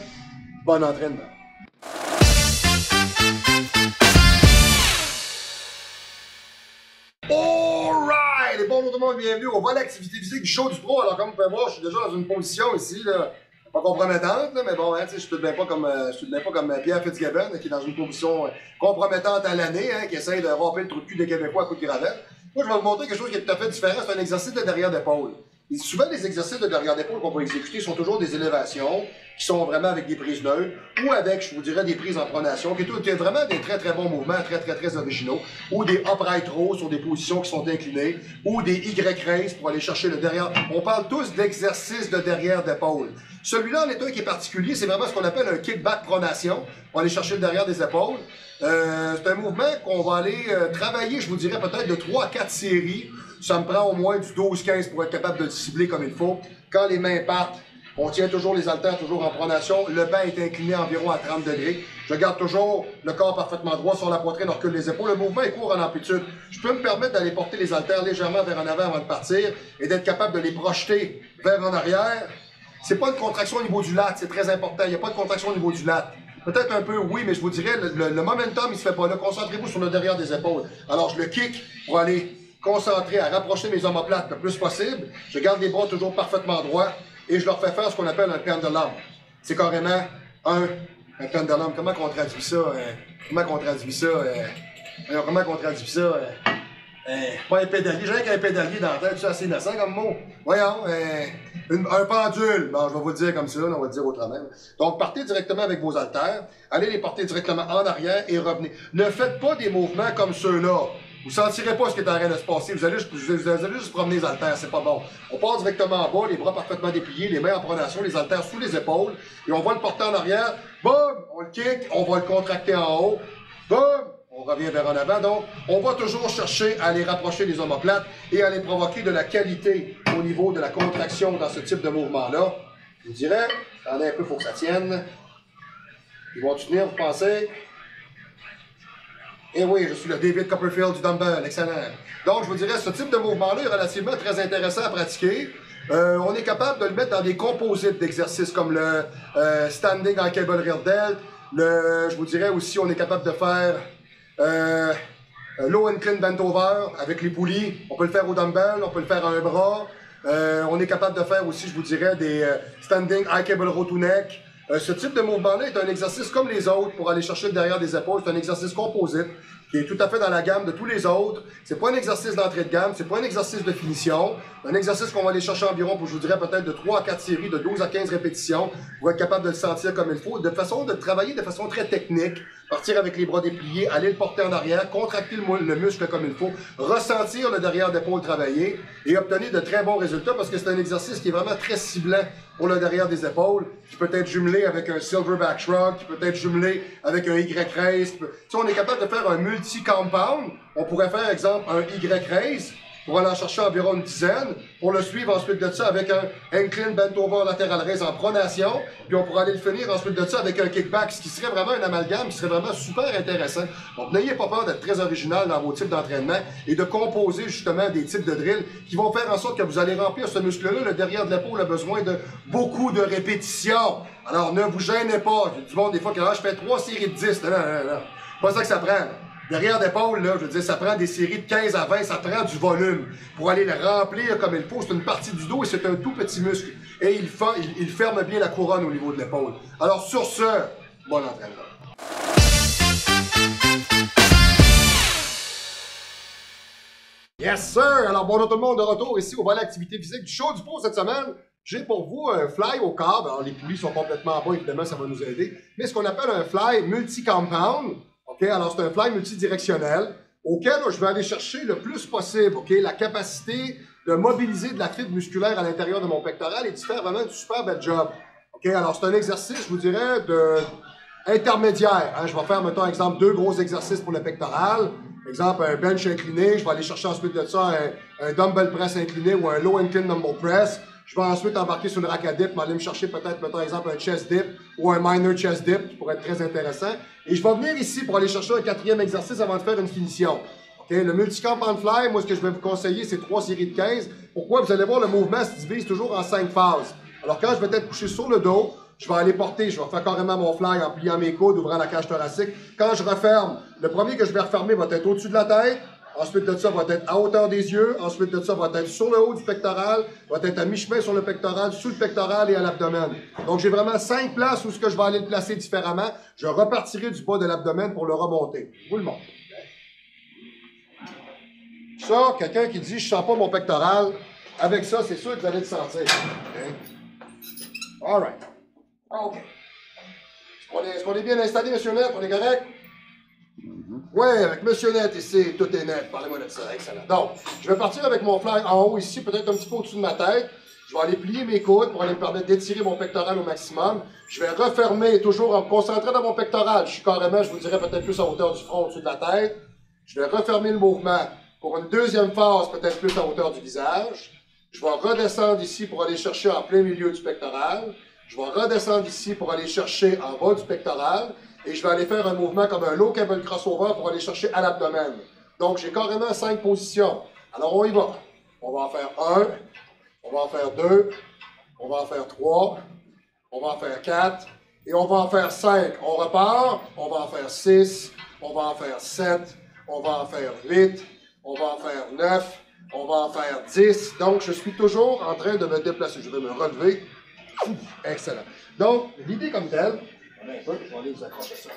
bon entraînement. Alright! Et bonjour tout le monde, bienvenue au volet activité physique du show du pro. Alors, comme vous pouvez voir, je suis déjà dans une position ici, là, pas compromettante, là, mais bon, hein, je suis tout de même pas comme Pierre Fitzgibbon, qui est dans une position compromettante à l'année, hein, qui essaye de romper le trou de cul des Québécois à coup de gravette. Moi, je vais vous montrer quelque chose qui est tout à fait différent. C'est un exercice de derrière d'épaule. Et souvent, les exercices de derrière d'épaule qu'on va exécuter sont toujours des élévations qui sont vraiment avec des prises neutres ou avec, je vous dirais, des prises en pronation, qui est vraiment des très bons mouvements, très originaux, ou des upright rows sur des positions qui sont inclinées, ou des Y-raise pour aller chercher le derrière. On parle tous d'exercices de derrière d'épaule. Celui-là, en est un qui est particulier, c'est vraiment ce qu'on appelle un kickback pronation. On va aller chercher le derrière des épaules. C'est un mouvement qu'on va aller travailler, je vous dirais, peut-être de 3 à 4 séries. Ça me prend au moins du 12-15 pour être capable de le cibler comme il faut. Quand les mains partent, on tient toujours les haltères, toujours en pronation. Le banc est incliné environ à 30 degrés. Je garde toujours le corps parfaitement droit sur la poitrine, on recule les épaules. Le mouvement est court en amplitude. Je peux me permettre d'aller porter les haltères légèrement vers en avant de partir et d'être capable de les projeter vers en arrière. C'est pas une contraction au niveau du lat, c'est très important. Il n'y a pas de contraction au niveau du lat. Peut-être un peu, oui, mais je vous dirais, le momentum, il se fait pas là. Concentrez-vous sur le derrière des épaules. Alors, je le kick pour aller concentrer à rapprocher mes omoplates le plus possible. Je garde les bras toujours parfaitement droits et je leur fais faire ce qu'on appelle un pendulum. C'est carrément un pendulum. Comment qu'on traduit ça? Comment qu'on traduit ça? Pas un pédalier. J'ai rien qu'un pédalier dans la tête. C'est assez innocent comme mot. Voyons. Un pendule. Bon, je vais vous le dire comme ça. On va le dire autrement. Donc, partez directement avec vos haltères. Allez les porter directement en arrière et revenez. Ne faites pas des mouvements comme ceux-là. Vous ne sentirez pas ce qui est en train de se passer. Vous allez juste promener les haltères, c'est pas bon. On part directement en bas, les bras parfaitement dépliés, les mains en pronation, les haltères sous les épaules. Et on va le porter en arrière. Boum! On le kick, on va le contracter en haut. Boum! On revient vers en avant. Donc, on va toujours chercher à aller rapprocher les omoplates et à aller provoquer de la qualité au niveau de la contraction dans ce type de mouvement-là. Je vous dirais, attendez un peu, il faut que ça tienne. Ils vont tenir, vous pensez? Et oui, je suis le David Copperfield du dumbbell, excellent. Donc, je vous dirais, ce type de mouvement-là est relativement très intéressant à pratiquer. On est capable de le mettre dans des composites d'exercices comme le standing en cable rear delt. Je vous dirais aussi, on est capable de faire low incline bent over avec les poulies. On peut le faire au dumbbell, on peut le faire à un bras. On est capable de faire aussi, je vous dirais, des standing high cable row to neck. Ce type de mouvement-là est un exercice comme les autres pour aller chercher le derrière des épaules. C'est un exercice composite qui est tout à fait dans la gamme de tous les autres. C'est pas un exercice d'entrée de gamme, c'est pas un exercice de finition. C'est un exercice qu'on va aller chercher environ, pour, je vous dirais, peut-être de 3 à 4 séries, de 12 à 15 répétitions, pour être capable de le sentir comme il faut, de travailler de façon très technique, partir avec les bras dépliés, aller le porter en arrière, contracter le muscle comme il faut, ressentir le derrière d'épaule travailler et obtenir de très bons résultats parce que c'est un exercice qui est vraiment très ciblant pour le derrière des épaules, qui peut être jumelé avec un silverback shrug, qui peut être jumelé avec un Y-raise. Si on est capable de faire un multi-compound, on pourrait faire, exemple, un Y-raise, pour aller en chercher environ une dizaine, pour le suivre ensuite de ça avec un incline bent over lateral raise en pronation, puis on pourrait aller le finir ensuite de ça avec un kickback, ce qui serait vraiment un amalgame, qui serait vraiment super intéressant. Donc n'ayez pas peur d'être très original dans vos types d'entraînement et de composer justement des types de drills qui vont faire en sorte que vous allez remplir ce muscle-là. Le derrière de l'épaule a besoin de beaucoup de répétitions. Alors ne vous gênez pas. Il y a du monde des fois qui je fais 3 séries de 10. Non. Pas ça que ça prend. Derrière d'épaule, là, je veux dire, ça prend des séries de 15 à 20, ça prend du volume. Pour aller le remplir comme il faut, c'est une partie du dos et c'est un tout petit muscle. Et il ferme bien la couronne au niveau de l'épaule. Alors sur ce, bon entraînement. Yes sir! Alors bonjour tout le monde, de retour ici au volet activité physique du show du pot cette semaine. J'ai pour vous un fly au câble. Alors les poulies sont complètement en bas, évidemment, ça va nous aider. Mais ce qu'on appelle un fly multi-compound. OK, alors c'est un fly multidirectionnel auquel je vais aller chercher le plus possible, OK, la capacité de mobiliser de la fibre musculaire à l'intérieur de mon pectoral et de faire vraiment un super bel job. OK, alors c'est un exercice, je vous dirais, intermédiaire. Hein. Je vais faire, mettons, exemple, 2 gros exercices pour le pectoral. Exemple, un bench incliné. Je vais aller chercher ensuite de ça un dumbbell press incliné ou un low incline dumbbell press. Je vais ensuite embarquer sur le rack à dip, aller me chercher peut-être, mettons exemple, un chest dip ou un minor chest dip, qui pourrait être très intéressant. Et je vais venir ici pour aller chercher un 4e exercice avant de faire une finition. Okay? Le multi-compound fly, moi, ce que je vais vous conseiller, c'est 3 séries de 15. Pourquoi? Vous allez voir, le mouvement se divise toujours en 5 phases. Alors, quand je vais être couché sur le dos, je vais aller porter, je vais faire carrément mon fly en pliant mes coudes, ouvrant la cage thoracique. Quand je referme, le premier que je vais refermer va être au-dessus de la tête. Ensuite de ça, va être à hauteur des yeux. Ensuite de ça, va être sur le haut du pectoral. Va être à mi-chemin sur le pectoral, sous le pectoral et à l'abdomen. Donc, j'ai vraiment 5 places où ce que je vais aller le placer différemment. Je repartirai du bas de l'abdomen pour le remonter. Je vous le montre. Ça, quelqu'un qui dit « je sens pas mon pectoral », avec ça, c'est sûr que vous allez le sentir. Okay. All right. OK. Est-ce qu'on est bien installé, M. Net? On est correct? Oui, avec M. Net ici, tout est net. Parlez-moi de ça. Excellent. Donc, je vais partir avec mon fly en haut ici, peut-être un petit peu au-dessus de ma tête. Je vais aller plier mes coudes pour aller me permettre d'étirer mon pectoral au maximum. Je vais refermer, toujours en me concentrant dans mon pectoral. Je suis carrément, je vous dirais, peut-être plus à hauteur du front, au-dessus de la tête. Je vais refermer le mouvement pour une deuxième phase, peut-être plus à hauteur du visage. Je vais redescendre ici pour aller chercher en plein milieu du pectoral. Je vais redescendre ici pour aller chercher en bas du pectoral. Et je vais aller faire un mouvement comme un low cable crossover pour aller chercher à l'abdomen. Donc, j'ai carrément 5 positions. Alors, on y va. On va en faire 1, on va en faire 2, on va en faire 3, on va en faire 4, et on va en faire 5. On repart, on va en faire 6, on va en faire 7, on va en faire 8, on va en faire 9, on va en faire 10. Donc, je suis toujours en train de me déplacer. Je vais me relever. Excellent. Donc, l'idée comme telle, je vais aller vous accrocher ça.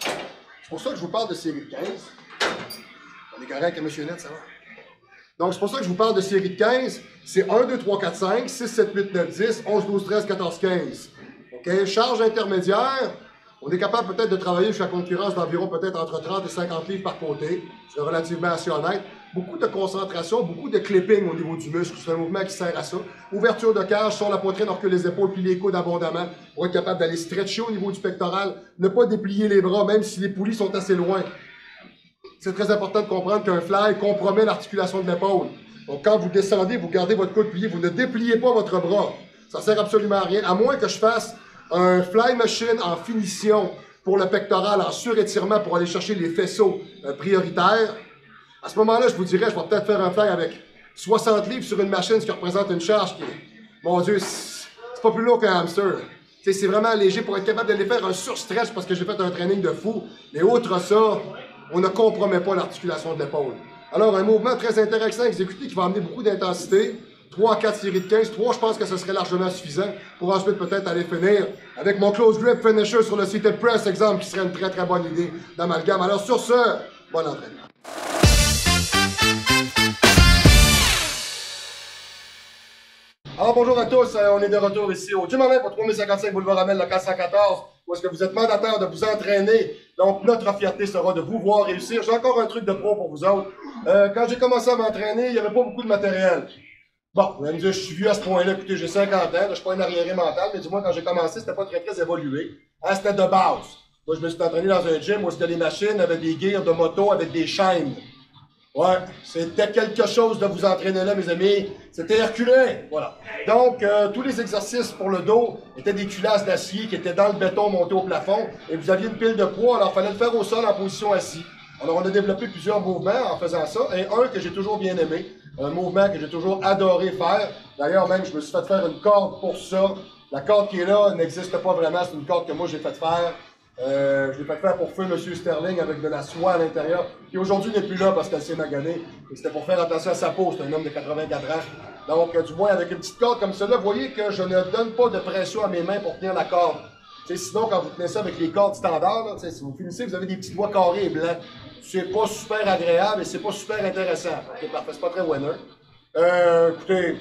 C'est pour ça que je vous parle de série de 15. On est correct avec M. Net, ça va? Donc, c'est pour ça que je vous parle de série de 15. C'est 1, 2, 3, 4, 5, 6, 7, 8, 9, 10, 11, 12, 13, 14, 15. OK? Charge intermédiaire. On est capable peut-être de travailler jusqu'à concurrence d'environ peut-être entre 30 et 50 livres par côté. C'est relativement assez honnête. Beaucoup de concentration, beaucoup de clipping au niveau du muscle. C'est un mouvement qui sert à ça. Ouverture de cage sur la poitrine, on recule les épaules, puis les coudes abondamment pour être capable d'aller stretcher au niveau du pectoral. Ne pas déplier les bras, même si les poulies sont assez loin. C'est très important de comprendre qu'un fly compromet l'articulation de l'épaule. Donc quand vous descendez, vous gardez votre coude plié, vous ne dépliez pas votre bras. Ça sert absolument à rien, à moins que je fasse un fly machine en finition pour le pectoral, en surétirement pour aller chercher les faisceaux prioritaires. À ce moment-là, je vous dirais, je vais peut-être faire un fly avec 60 livres sur une machine, ce qui représente une charge qui est, mon Dieu, c'est pas plus lourd qu'un hamster. C'est vraiment léger pour être capable d'aller faire un surstretch parce que j'ai fait un training de fou. Mais outre ça, on ne compromet pas l'articulation de l'épaule. Alors, un mouvement très intéressant à exécuter qui va amener beaucoup d'intensité. 3 à 4 séries de 15. 3, je pense que ce serait largement suffisant pour ensuite peut-être aller finir avec mon close grip finisher sur le seated press, exemple, qui serait une très bonne idée d'amalgame. Alors sur ce, bon entraînement. Alors bonjour à tous, on est de retour ici au Gym Amel pour 3055 Boulevard Amel, local 114, où est-ce que vous êtes mandataire de vous entraîner. Donc notre fierté sera de vous voir réussir. J'ai encore un truc de pro pour vous autres. Quand j'ai commencé à m'entraîner, il n'y avait pas beaucoup de matériel. Bon, vous allez me dire, je suis vieux à ce point-là, écoutez, j'ai 50 ans, là, je suis pas un arriéré mental, mais du moins quand j'ai commencé, c'était pas très évolué. Hein, c'était de base. Moi, je me suis entraîné dans un gym où c'était des machines avec des gears de moto, avec des chaînes. Ouais, c'était quelque chose de vous entraîner là, mes amis. C'était herculin, voilà. Donc, tous les exercices pour le dos étaient des culasses d'acier qui étaient dans le béton monté au plafond. Et vous aviez une pile de poids, alors il fallait le faire au sol en position assis. Alors, on a développé plusieurs mouvements en faisant ça. Et un que j'ai toujours bien aimé, un mouvement que j'ai toujours adoré faire. D'ailleurs, même, je me suis fait faire une corde pour ça. La corde qui est là n'existe pas vraiment, c'est une corde que moi j'ai fait faire. Je l'ai fait faire pour feu M. Sterling avec de la soie à l'intérieur, qui aujourd'hui n'est plus là parce qu'elle s'est maganée. C'était pour faire attention à sa peau, c'est un homme de 84 ans. Donc, du moins, avec une petite corde comme celle-là, vous voyez que je ne donne pas de pression à mes mains pour tenir la corde. T'sais, sinon, quand vous tenez ça avec les cordes standards, là, si vous finissez, vous avez des petits doigts carrés et blancs. C'est pas super agréable et c'est pas super intéressant. Ok, parfait, c'est pas très winner. Écoutez,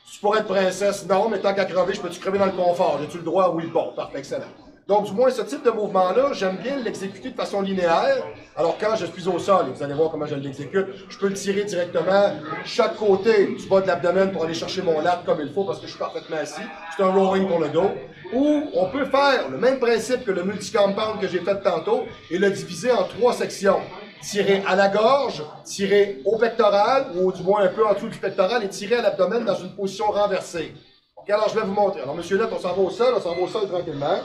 si pour être princesse, non, mais tant qu'à crever, je peux-tu crever dans le confort? J'ai-tu le droit? Oui, bon, parfait, excellent. Donc, du moins, ce type de mouvement-là, j'aime bien l'exécuter de façon linéaire. Alors, quand je suis au sol, et vous allez voir comment je l'exécute, je peux le tirer directement chaque côté du bas de l'abdomen pour aller chercher mon lat comme il faut parce que je suis parfaitement assis. C'est un rowing pour le dos. Ou on peut faire le même principe que le multi-compound que j'ai fait tantôt et le diviser en 3 sections. Tirer à la gorge, tirer au pectoral, ou du moins un peu en dessous du pectoral, et tirer à l'abdomen dans une position renversée. Ok, alors je vais vous montrer. Alors, monsieur Lett, on s'en va au sol tranquillement.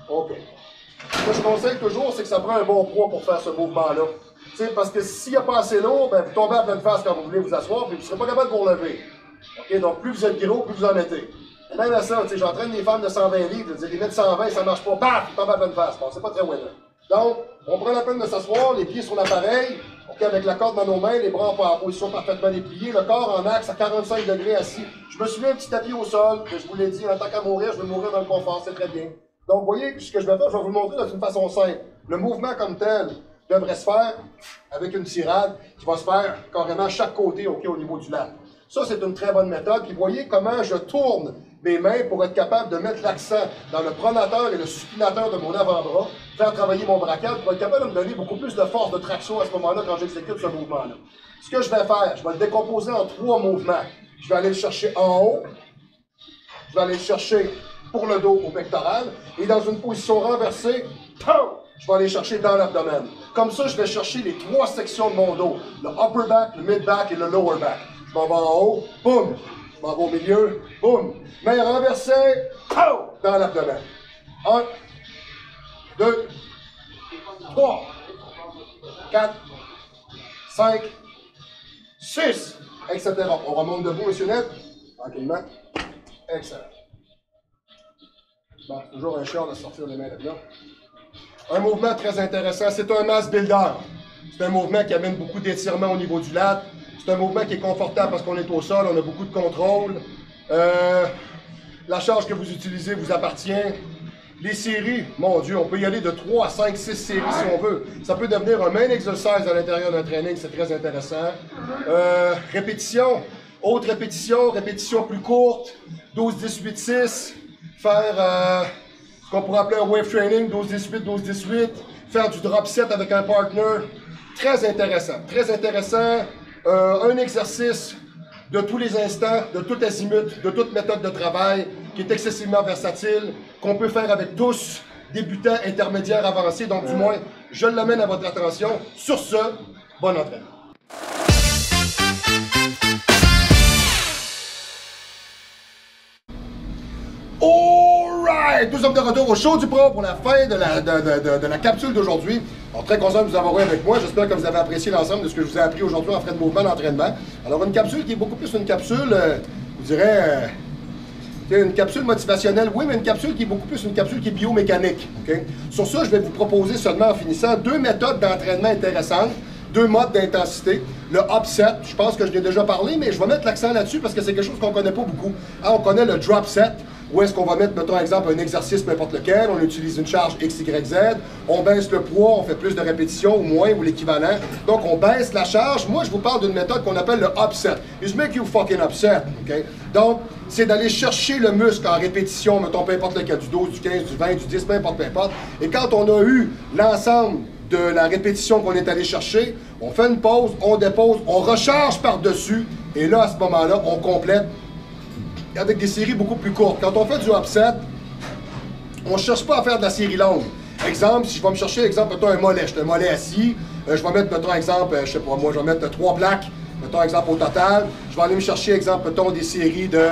OK. Ce que je conseille toujours, c'est que ça prend un bon poids pour faire ce mouvement-là. Parce que s'il n'y a pas assez lourd, ben, vous tombez à pleine face quand vous voulez vous asseoir, puis vous ne serez pas capable de vous relever. OK? Donc, plus vous êtes gros, plus vous en mettez. Et même à ça, j'entraîne des femmes de 120 livres, les mettre 120, ça ne marche pas. Paf! Ils tombent à pleine face. Bon, c'est pas très winner. Donc, on prend la peine de s'asseoir, les pieds sur l'appareil, OK, avec la corde dans nos mains, les bras en position parfaitement dépliée, le corps en axe à 45 degrés assis. Je me suis mis un petit tapis au sol, que je vous l'ai dit, en tant qu'à mourir, je vais mourir dans le confort, c'est très bien. Donc, vous voyez, ce que je vais faire, je vais vous le montrer d'une façon simple. Le mouvement comme tel devrait se faire avec une tirade qui va se faire carrément à chaque côté, OK, au niveau du lat. Ça, c'est une très bonne méthode. Puis, vous voyez comment je tourne mes mains pour être capable de mettre l'accent dans le pronateur et le supinateur de mon avant-bras, faire travailler mon brachial pour être capable de me donner beaucoup plus de force de traction à ce moment-là quand j'exécute ce mouvement-là. Ce que je vais faire, je vais le décomposer en 3 mouvements. Je vais aller le chercher en haut, je vais aller le chercher pour le dos au pectoral, et dans une position renversée, je vais aller chercher dans l'abdomen. Comme ça, je vais chercher les 3 sections de mon dos, le upper back, le mid back et le lower back. Je m'en vais en haut, boum, je m'en vais au milieu, boum, main renversée, dans l'abdomen. 1, 2, 3, 4, 5, 6, etc. On remonte debout, monsieur Net, tranquillement. Excellent. Bon, c'est toujours un chiant de sortir les mains là-dedans. Un mouvement très intéressant, c'est un mass builder. C'est un mouvement qui amène beaucoup d'étirement au niveau du lat. C'est un mouvement qui est confortable parce qu'on est au sol, on a beaucoup de contrôle. La charge que vous utilisez vous appartient. Les séries, mon Dieu, on peut y aller de 3 à 5, 6 séries si on veut. Ça peut devenir un main exercise à l'intérieur d'un training, c'est très intéressant. Répétition, autre répétition, répétition plus courte, 12, 18, 6. Faire ce qu'on pourrait appeler un wave training, 12-18, 12-18, faire du drop set avec un partner, très intéressant, très intéressant. Un exercice de tous les instants, de tout azimut, de toute méthode de travail, qui est excessivement versatile, qu'on peut faire avec tous, débutants, intermédiaires, avancés, donc du moins, je l'amène à votre attention. Sur ce, bon entraînement. Alright! Nous sommes de retour au show du pro pour la fin de la capsule d'aujourd'hui. Alors, très content de vous avoir eu avec moi. J'espère que vous avez apprécié l'ensemble de ce que je vous ai appris aujourd'hui en frais de mouvement d'entraînement. Alors, une capsule qui est beaucoup plus une capsule, je dirais, une capsule motivationnelle, oui, mais une capsule qui est beaucoup plus une capsule qui est biomécanique. Okay? Sur ça, je vais vous proposer seulement en finissant 2 méthodes d'entraînement intéressantes deux modes d'intensité. Le upset, je pense que je l'ai déjà parlé, mais je vais mettre l'accent là-dessus parce que c'est quelque chose qu'on ne connaît pas beaucoup. On connaît le drop set, où est-ce qu'on va mettre, mettons, exemple, un exercice, peu importe lequel, on utilise une charge X, Y, Z, on baisse le poids, on fait plus de répétitions ou moins, ou l'équivalent. Donc, on baisse la charge. Moi, je vous parle d'une méthode qu'on appelle le upset. It make you fucking upset, OK? Donc, c'est d'aller chercher le muscle en répétition, mettons, peu importe lequel, du 12, du 15, du 20, du 10, peu importe, peu importe. Et quand on a eu l'ensemble de la répétition qu'on est allé chercher, on fait une pause, on dépose, on recharge par-dessus, et là, à ce moment-là, on complète avec des séries beaucoup plus courtes. Quand on fait du upset, on ne cherche pas à faire de la série longue. Exemple, si je vais me chercher, exemple, mettons un mollet, je suis un mollet assis, je vais mettre, mettons, exemple, je sais pas, moi, je vais mettre 3 plaques, mettons, exemple, au total, je vais aller me chercher, exemple, mettons, des séries de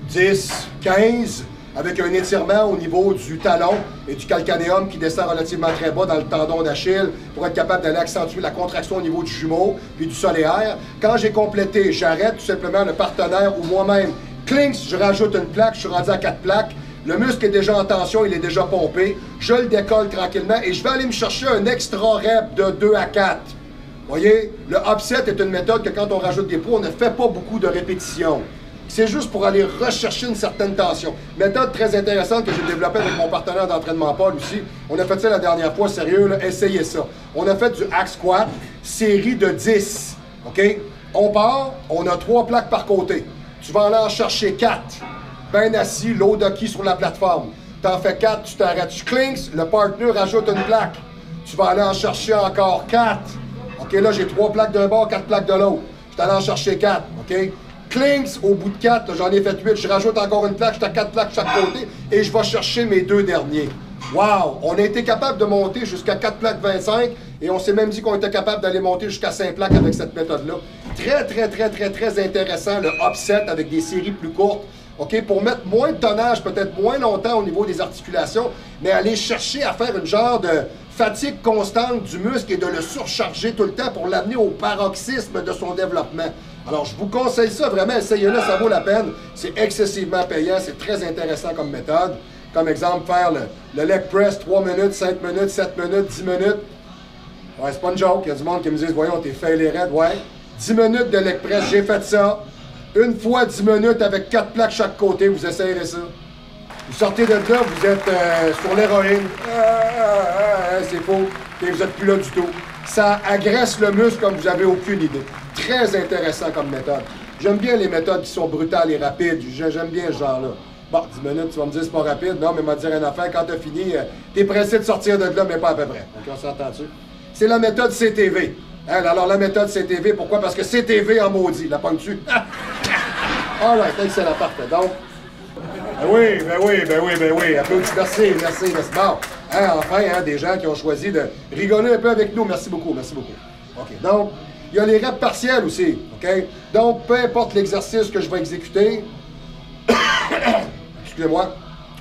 10, 15, avec un étirement au niveau du talon et du calcanéum qui descend relativement très bas dans le tendon d'Achille pour être capable d'aller accentuer la contraction au niveau du jumeau puis du soléaire. Quand j'ai complété, j'arrête tout simplement le partenaire ou moi-même. Clinks, je rajoute une plaque, je suis rendu à 4 plaques. Le muscle est déjà en tension, il est déjà pompé. Je le décolle tranquillement et je vais aller me chercher un extra rep de 2 à 4. Vous voyez, le upset est une méthode que quand on rajoute des poids, on ne fait pas beaucoup de répétitions. C'est juste pour aller rechercher une certaine tension. Méthode très intéressante que j'ai développée avec mon partenaire d'entraînement Paul aussi. On a fait ça la dernière fois, sérieux, là, essayez ça. On a fait du hack squat, série de 10. OK? On part, on a 3 plaques par côté. Tu vas aller en chercher 4. Ben assis, low docky sur la plateforme. T'en fais 4, tu t'arrêtes. Tu clinks, le partner rajoute une plaque. Tu vas aller en chercher encore 4. OK, là, j'ai 3 plaques d'un bord, 4 plaques de l'autre. Je vais aller en chercher 4. OK? Clinks, au bout de 4, j'en ai fait 8. Je rajoute encore une plaque, j'étais à 4 plaques de chaque côté. Et je vais chercher mes 2 derniers. Wow! On a été capable de monter jusqu'à 4 plaques 25. Et on s'est même dit qu'on était capable d'aller monter jusqu'à 5 plaques avec cette méthode-là. Très intéressant, le upset avec des séries plus courtes. OK, pour mettre moins de tonnage, peut-être moins longtemps au niveau des articulations, mais aller chercher à faire une genre de fatigue constante du muscle et de le surcharger tout le temps pour l'amener au paroxysme de son développement. Alors, je vous conseille ça, vraiment, essayez-le, ça vaut la peine. C'est excessivement payant, c'est très intéressant comme méthode. Comme exemple, faire le leg press 3 minutes, 5 minutes, 7 minutes, 10 minutes. Ouais, c'est pas une joke, il y a du monde qui me dit, voyons, t'es fait les raids. Ouais, 10 minutes de leg press, j'ai fait ça. Une fois 10 minutes avec 4 plaques chaque côté, vous essayerez ça. Vous sortez de là, vous êtes sur l'héroïne. C'est faux. Et vous n'êtes plus là du tout. Ça agresse le muscle comme vous n'avez aucune idée. Très intéressant comme méthode. J'aime bien les méthodes qui sont brutales et rapides. J'aime bien ce genre-là. Bon, 10 minutes, tu vas me dire c'est pas rapide. Non, mais m'a dire une affaire. Quand tu as fini, t'es pressé de sortir de là, mais pas à peu près. Donc, on s'entend-tu? C'est la méthode CTV. Hein, alors, la méthode CTV, pourquoi? Parce que CTV en maudit. La pogne-tu? All right, excellent, parfait. Donc, ben oui. Applaudissements, merci. Bon, hein, enfin, hein, des gens qui ont choisi de rigoler un peu avec nous. Merci beaucoup. OK, donc, il y a les reps partiels aussi, OK? Donc, peu importe l'exercice que je vais exécuter, excusez-moi,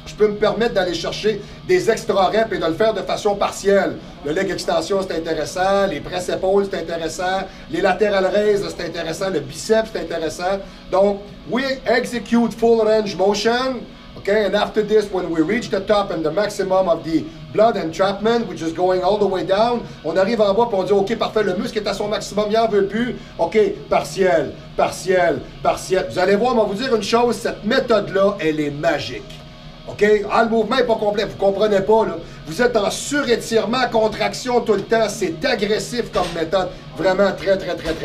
je peux me permettre d'aller chercher des extra reps et de le faire de façon partielle. Le leg extension, c'est intéressant. Les press épaules, c'est intéressant. Les lateral raise, c'est intéressant. Le biceps, c'est intéressant. Donc, we execute full range motion. Okay, and after this, when we reach the top and the maximum of the blood entrapment, which is going all the way down, on arrive en bas et on dit, OK, parfait, le muscle est à son maximum, il n'en veut plus. OK, partiel. Vous allez voir, on va vous dire une chose, cette méthode-là, elle est magique. OK? Ah, le mouvement n'est pas complet, vous ne comprenez pas, là. Vous êtes en surétirement, contraction tout le temps. C'est agressif comme méthode. Vraiment très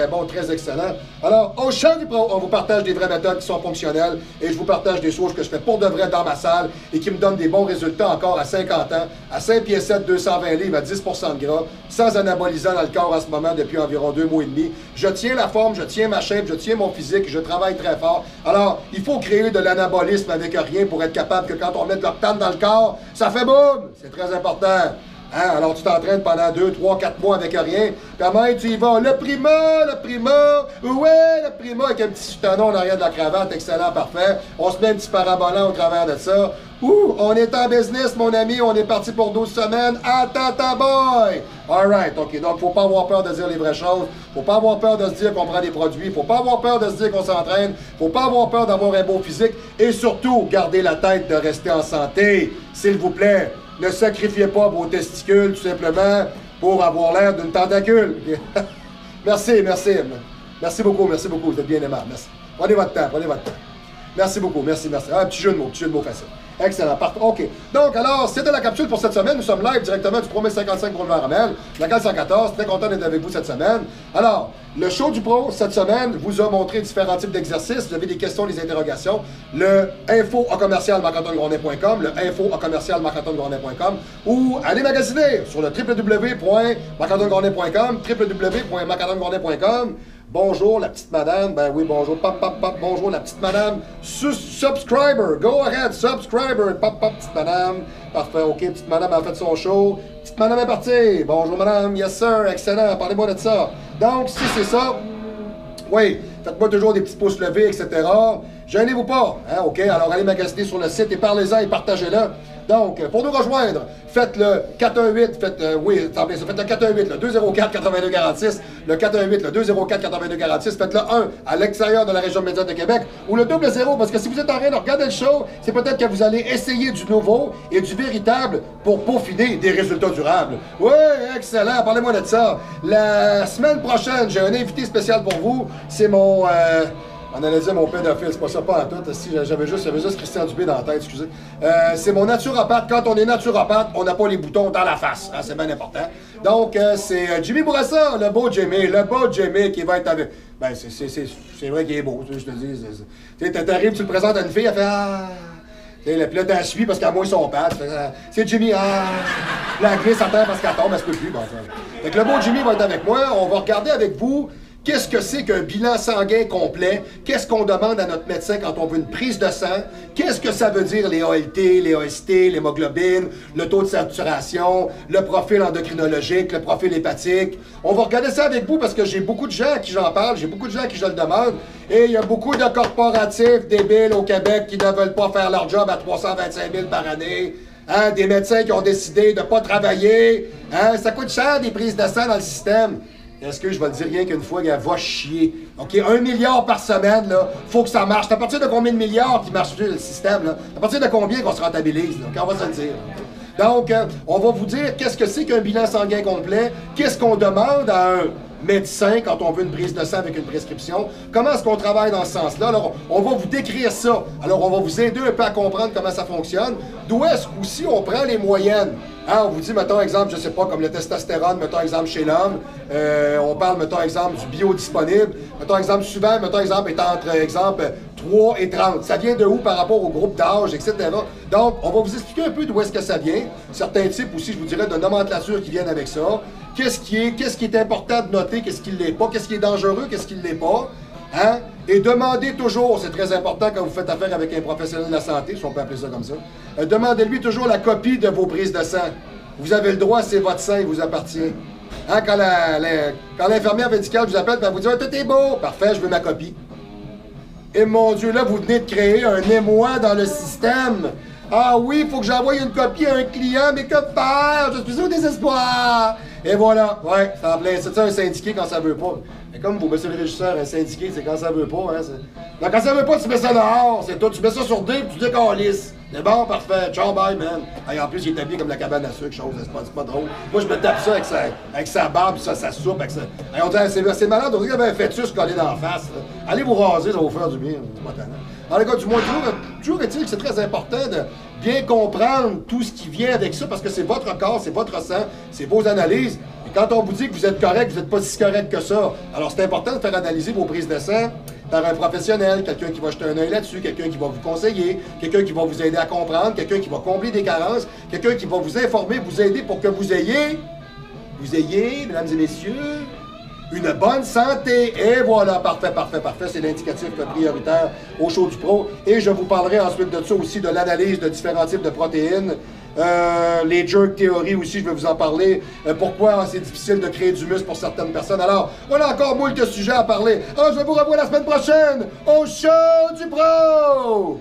bon, très excellent. Alors, au champ du pro, on vous partage des vraies méthodes qui sont fonctionnelles et je vous partage des choses que je fais pour de vrai dans ma salle et qui me donnent des bons résultats encore à 50 ans, à 5 pieds 7, 220 livres, à 10 % de gras, sans anabolisant dans le corps en ce moment depuis environ 2 mois et demi. Je tiens la forme, je tiens ma shape, je tiens mon physique, je travaille très fort. Alors, il faut créer de l'anabolisme avec rien pour être capable que quand on met de l'octane dans le corps, ça fait boum! C'est très important. Hein? Alors, tu t'entraînes pendant 2, 3, 4 mois avec rien. Puis à main, tu y vas. Le prima, ouais, le prima, avec un petit soutanon en arrière de la cravate. Excellent, parfait. On se met un petit parabolant au travers de ça. Ouh, on est en business, mon ami. On est parti pour 12 semaines. Attends, boy! All right, OK. Donc, faut pas avoir peur de dire les vraies choses. Faut pas avoir peur de se dire qu'on prend des produits. Faut pas avoir peur de se dire qu'on s'entraîne. Faut pas avoir peur d'avoir un beau physique. Et surtout, garder la tête de rester en santé. S'il vous plaît. Ne sacrifiez pas vos testicules tout simplement pour avoir l'air d'une tentacule. Merci, merci. Merci beaucoup, vous êtes bien aimable. Merci. Prenez votre temps, prenez votre temps. Merci beaucoup, merci. Ah, un petit jeu de mots facile. Excellent, parfait. OK. Donc, alors, c'était la capsule pour cette semaine. Nous sommes live directement du 3 boulevard Ramel, local 114. Très content d'être avec vous cette semaine. Alors, le show du pro, cette semaine, vous a montré différents types d'exercices. Vous avez des questions, des interrogations. Le info@marc-antoine-grondin.com, le info@marc-antoine-grondin.com, ou allez magasiner sur le www.marc-antoine-grondin.com, www.marc-antoine-grondin.com. Bonjour la petite madame, ben oui bonjour, bonjour la petite madame, subscriber, go ahead, subscriber, petite madame, parfait, ok, petite madame a fait son show, petite madame est partie, bonjour madame, yes sir, excellent, parlez-moi de ça. Donc si c'est ça, oui, faites-moi toujours des petits pouces levés, etc. Gênez-vous pas, hein, ok, alors allez magasiner sur le site et parlez-en et partagez-le. Donc, pour nous rejoindre, faites le 418, faites le 418, le 204-8246, le 418, le 204-8246, faites le 1 à l'extérieur de la région médiane de Québec, ou le 00, parce que si vous êtes en train de regarder le show, c'est peut-être que vous allez essayer du nouveau et du véritable pour peaufiner des résultats durables. Oui, excellent, parlez-moi de ça. La semaine prochaine, j'ai un invité spécial pour vous, c'est mon... on allait dire mon pédophile, c'est pas ça, pas à tout. Si, j'avais juste Christian Dubé dans la tête, excusez. C'est mon naturopathe. Quand on est naturopathe, on n'a pas les boutons dans la face. Hein, c'est bien important. Donc, c'est Jimmy Bourassa, le beau Jimmy qui va être avec... Ben, c'est vrai qu'il est beau, je te dis. Tu sais, t'arrives, tu le présentes à une fille, elle fait « Ah... » Puis là, t'as suivi parce qu'elle mouille son pad. C'est Jimmy, ah... La glisse à terre parce qu'elle tombe, elle se peut plus. Bon, fait que le beau Jimmy va être avec moi. On va regarder avec vous... Qu'est-ce que c'est qu'un bilan sanguin complet? Qu'est-ce qu'on demande à notre médecin quand on veut une prise de sang? Qu'est-ce que ça veut dire les ALT, les AST, l'hémoglobine, le taux de saturation, le profil endocrinologique, le profil hépatique? On va regarder ça avec vous parce que j'ai beaucoup de gens à qui j'en parle, j'ai beaucoup de gens à qui je le demande. Et il y a beaucoup de corporatifs débiles au Québec qui ne veulent pas faire leur job à 325 000 par année. Hein? Des médecins qui ont décidé de ne pas travailler. Hein? Ça coûte cher des prises de sang dans le système. Est-ce que je vais le dire rien qu'une fois, gars, va chier. OK, 1 milliard par semaine, là, faut que ça marche. C'est à partir de combien de milliards qui marche le système, là? À partir de combien qu'on se rentabilise, là? On va se le dire. Donc, on va vous dire qu'est-ce que c'est qu'un bilan sanguin complet, qu'est-ce qu'on demande à un médecin quand on veut une prise de sang avec une prescription, comment est-ce qu'on travaille dans ce sens-là. Alors, on va vous décrire ça. Alors, on va vous aider un peu à comprendre comment ça fonctionne. D'où est-ce qu'aussi on prend les moyennes. Hein, on vous dit, mettons exemple, je sais pas, comme le testostérone, mettons exemple chez l'homme, on parle, mettons exemple, du biodisponible, mettons exemple, souvent, mettons exemple, est entre, exemple, 3 et 30. Ça vient de où par rapport au groupe d'âge, etc. Donc, on va vous expliquer un peu d'où est-ce que ça vient. Certains types aussi, je vous dirais, de nomenclature qui viennent avec ça. Qu'est-ce qui est important de noter, qu'est-ce qui ne l'est pas, qu'est-ce qui est dangereux, qu'est-ce qui ne l'est pas. Hein? Et demandez toujours, c'est très important quand vous faites affaire avec un professionnel de la santé, si on peut appeler ça comme ça, demandez-lui toujours la copie de vos prises de sang. Vous avez le droit, c'est votre sang, il vous appartient. Hein? Quand l'infirmière médicale vous appelle, elle vous dit « Tout est beau! » Parfait, je veux ma copie. Et mon Dieu, là, vous venez de créer un émoi dans le système. Ah oui, il faut que j'envoie une copie à un client, mais que faire? Je suis au désespoir. Et voilà, ouais, c'est ça un syndiqué quand ça veut pas. Mais comme vous, monsieur le régisseur, un syndiqué, c'est quand ça veut pas. Hein, donc quand ça veut pas, tu mets ça dehors, c'est tout. Tu mets ça sur D, puis tu dis qu'on lisse. C'est bon, parfait. Ciao, bye, man. Et en plus, il est habillé comme la cabane à sucre, chose. C'est pas drôle. Moi, je me tape ça avec sa barbe, puis ça, sa soupe. Avec ça. Et on dit, c'est malade, on dit qu'il y avait un fœtus collé dans la face. Là. Allez vous raser, ça va vous faire du bien. C'est pas tannant. Alors, les gars, du moins, toujours est-il que c'est très important de bien comprendre tout ce qui vient avec ça, parce que c'est votre corps, c'est votre sang, c'est vos analyses. Et quand on vous dit que vous êtes correct, vous n'êtes pas si correct que ça. Alors, c'est important de faire analyser vos prises de sang par un professionnel, quelqu'un qui va jeter un œil là-dessus, quelqu'un qui va vous conseiller, quelqu'un qui va vous aider à comprendre, quelqu'un qui va combler des carences, quelqu'un qui va vous informer, vous aider pour que vous ayez, mesdames et messieurs, une bonne santé. Et voilà, parfait. C'est l'indicatif prioritaire au show du pro. Et je vous parlerai ensuite de ça aussi, de l'analyse de différents types de protéines. Les jerk theory aussi, je vais vous en parler. Pourquoi c'est difficile de créer du muscle pour certaines personnes. Alors, on a encore moult de sujets à parler. Je vous revois la semaine prochaine au show du pro!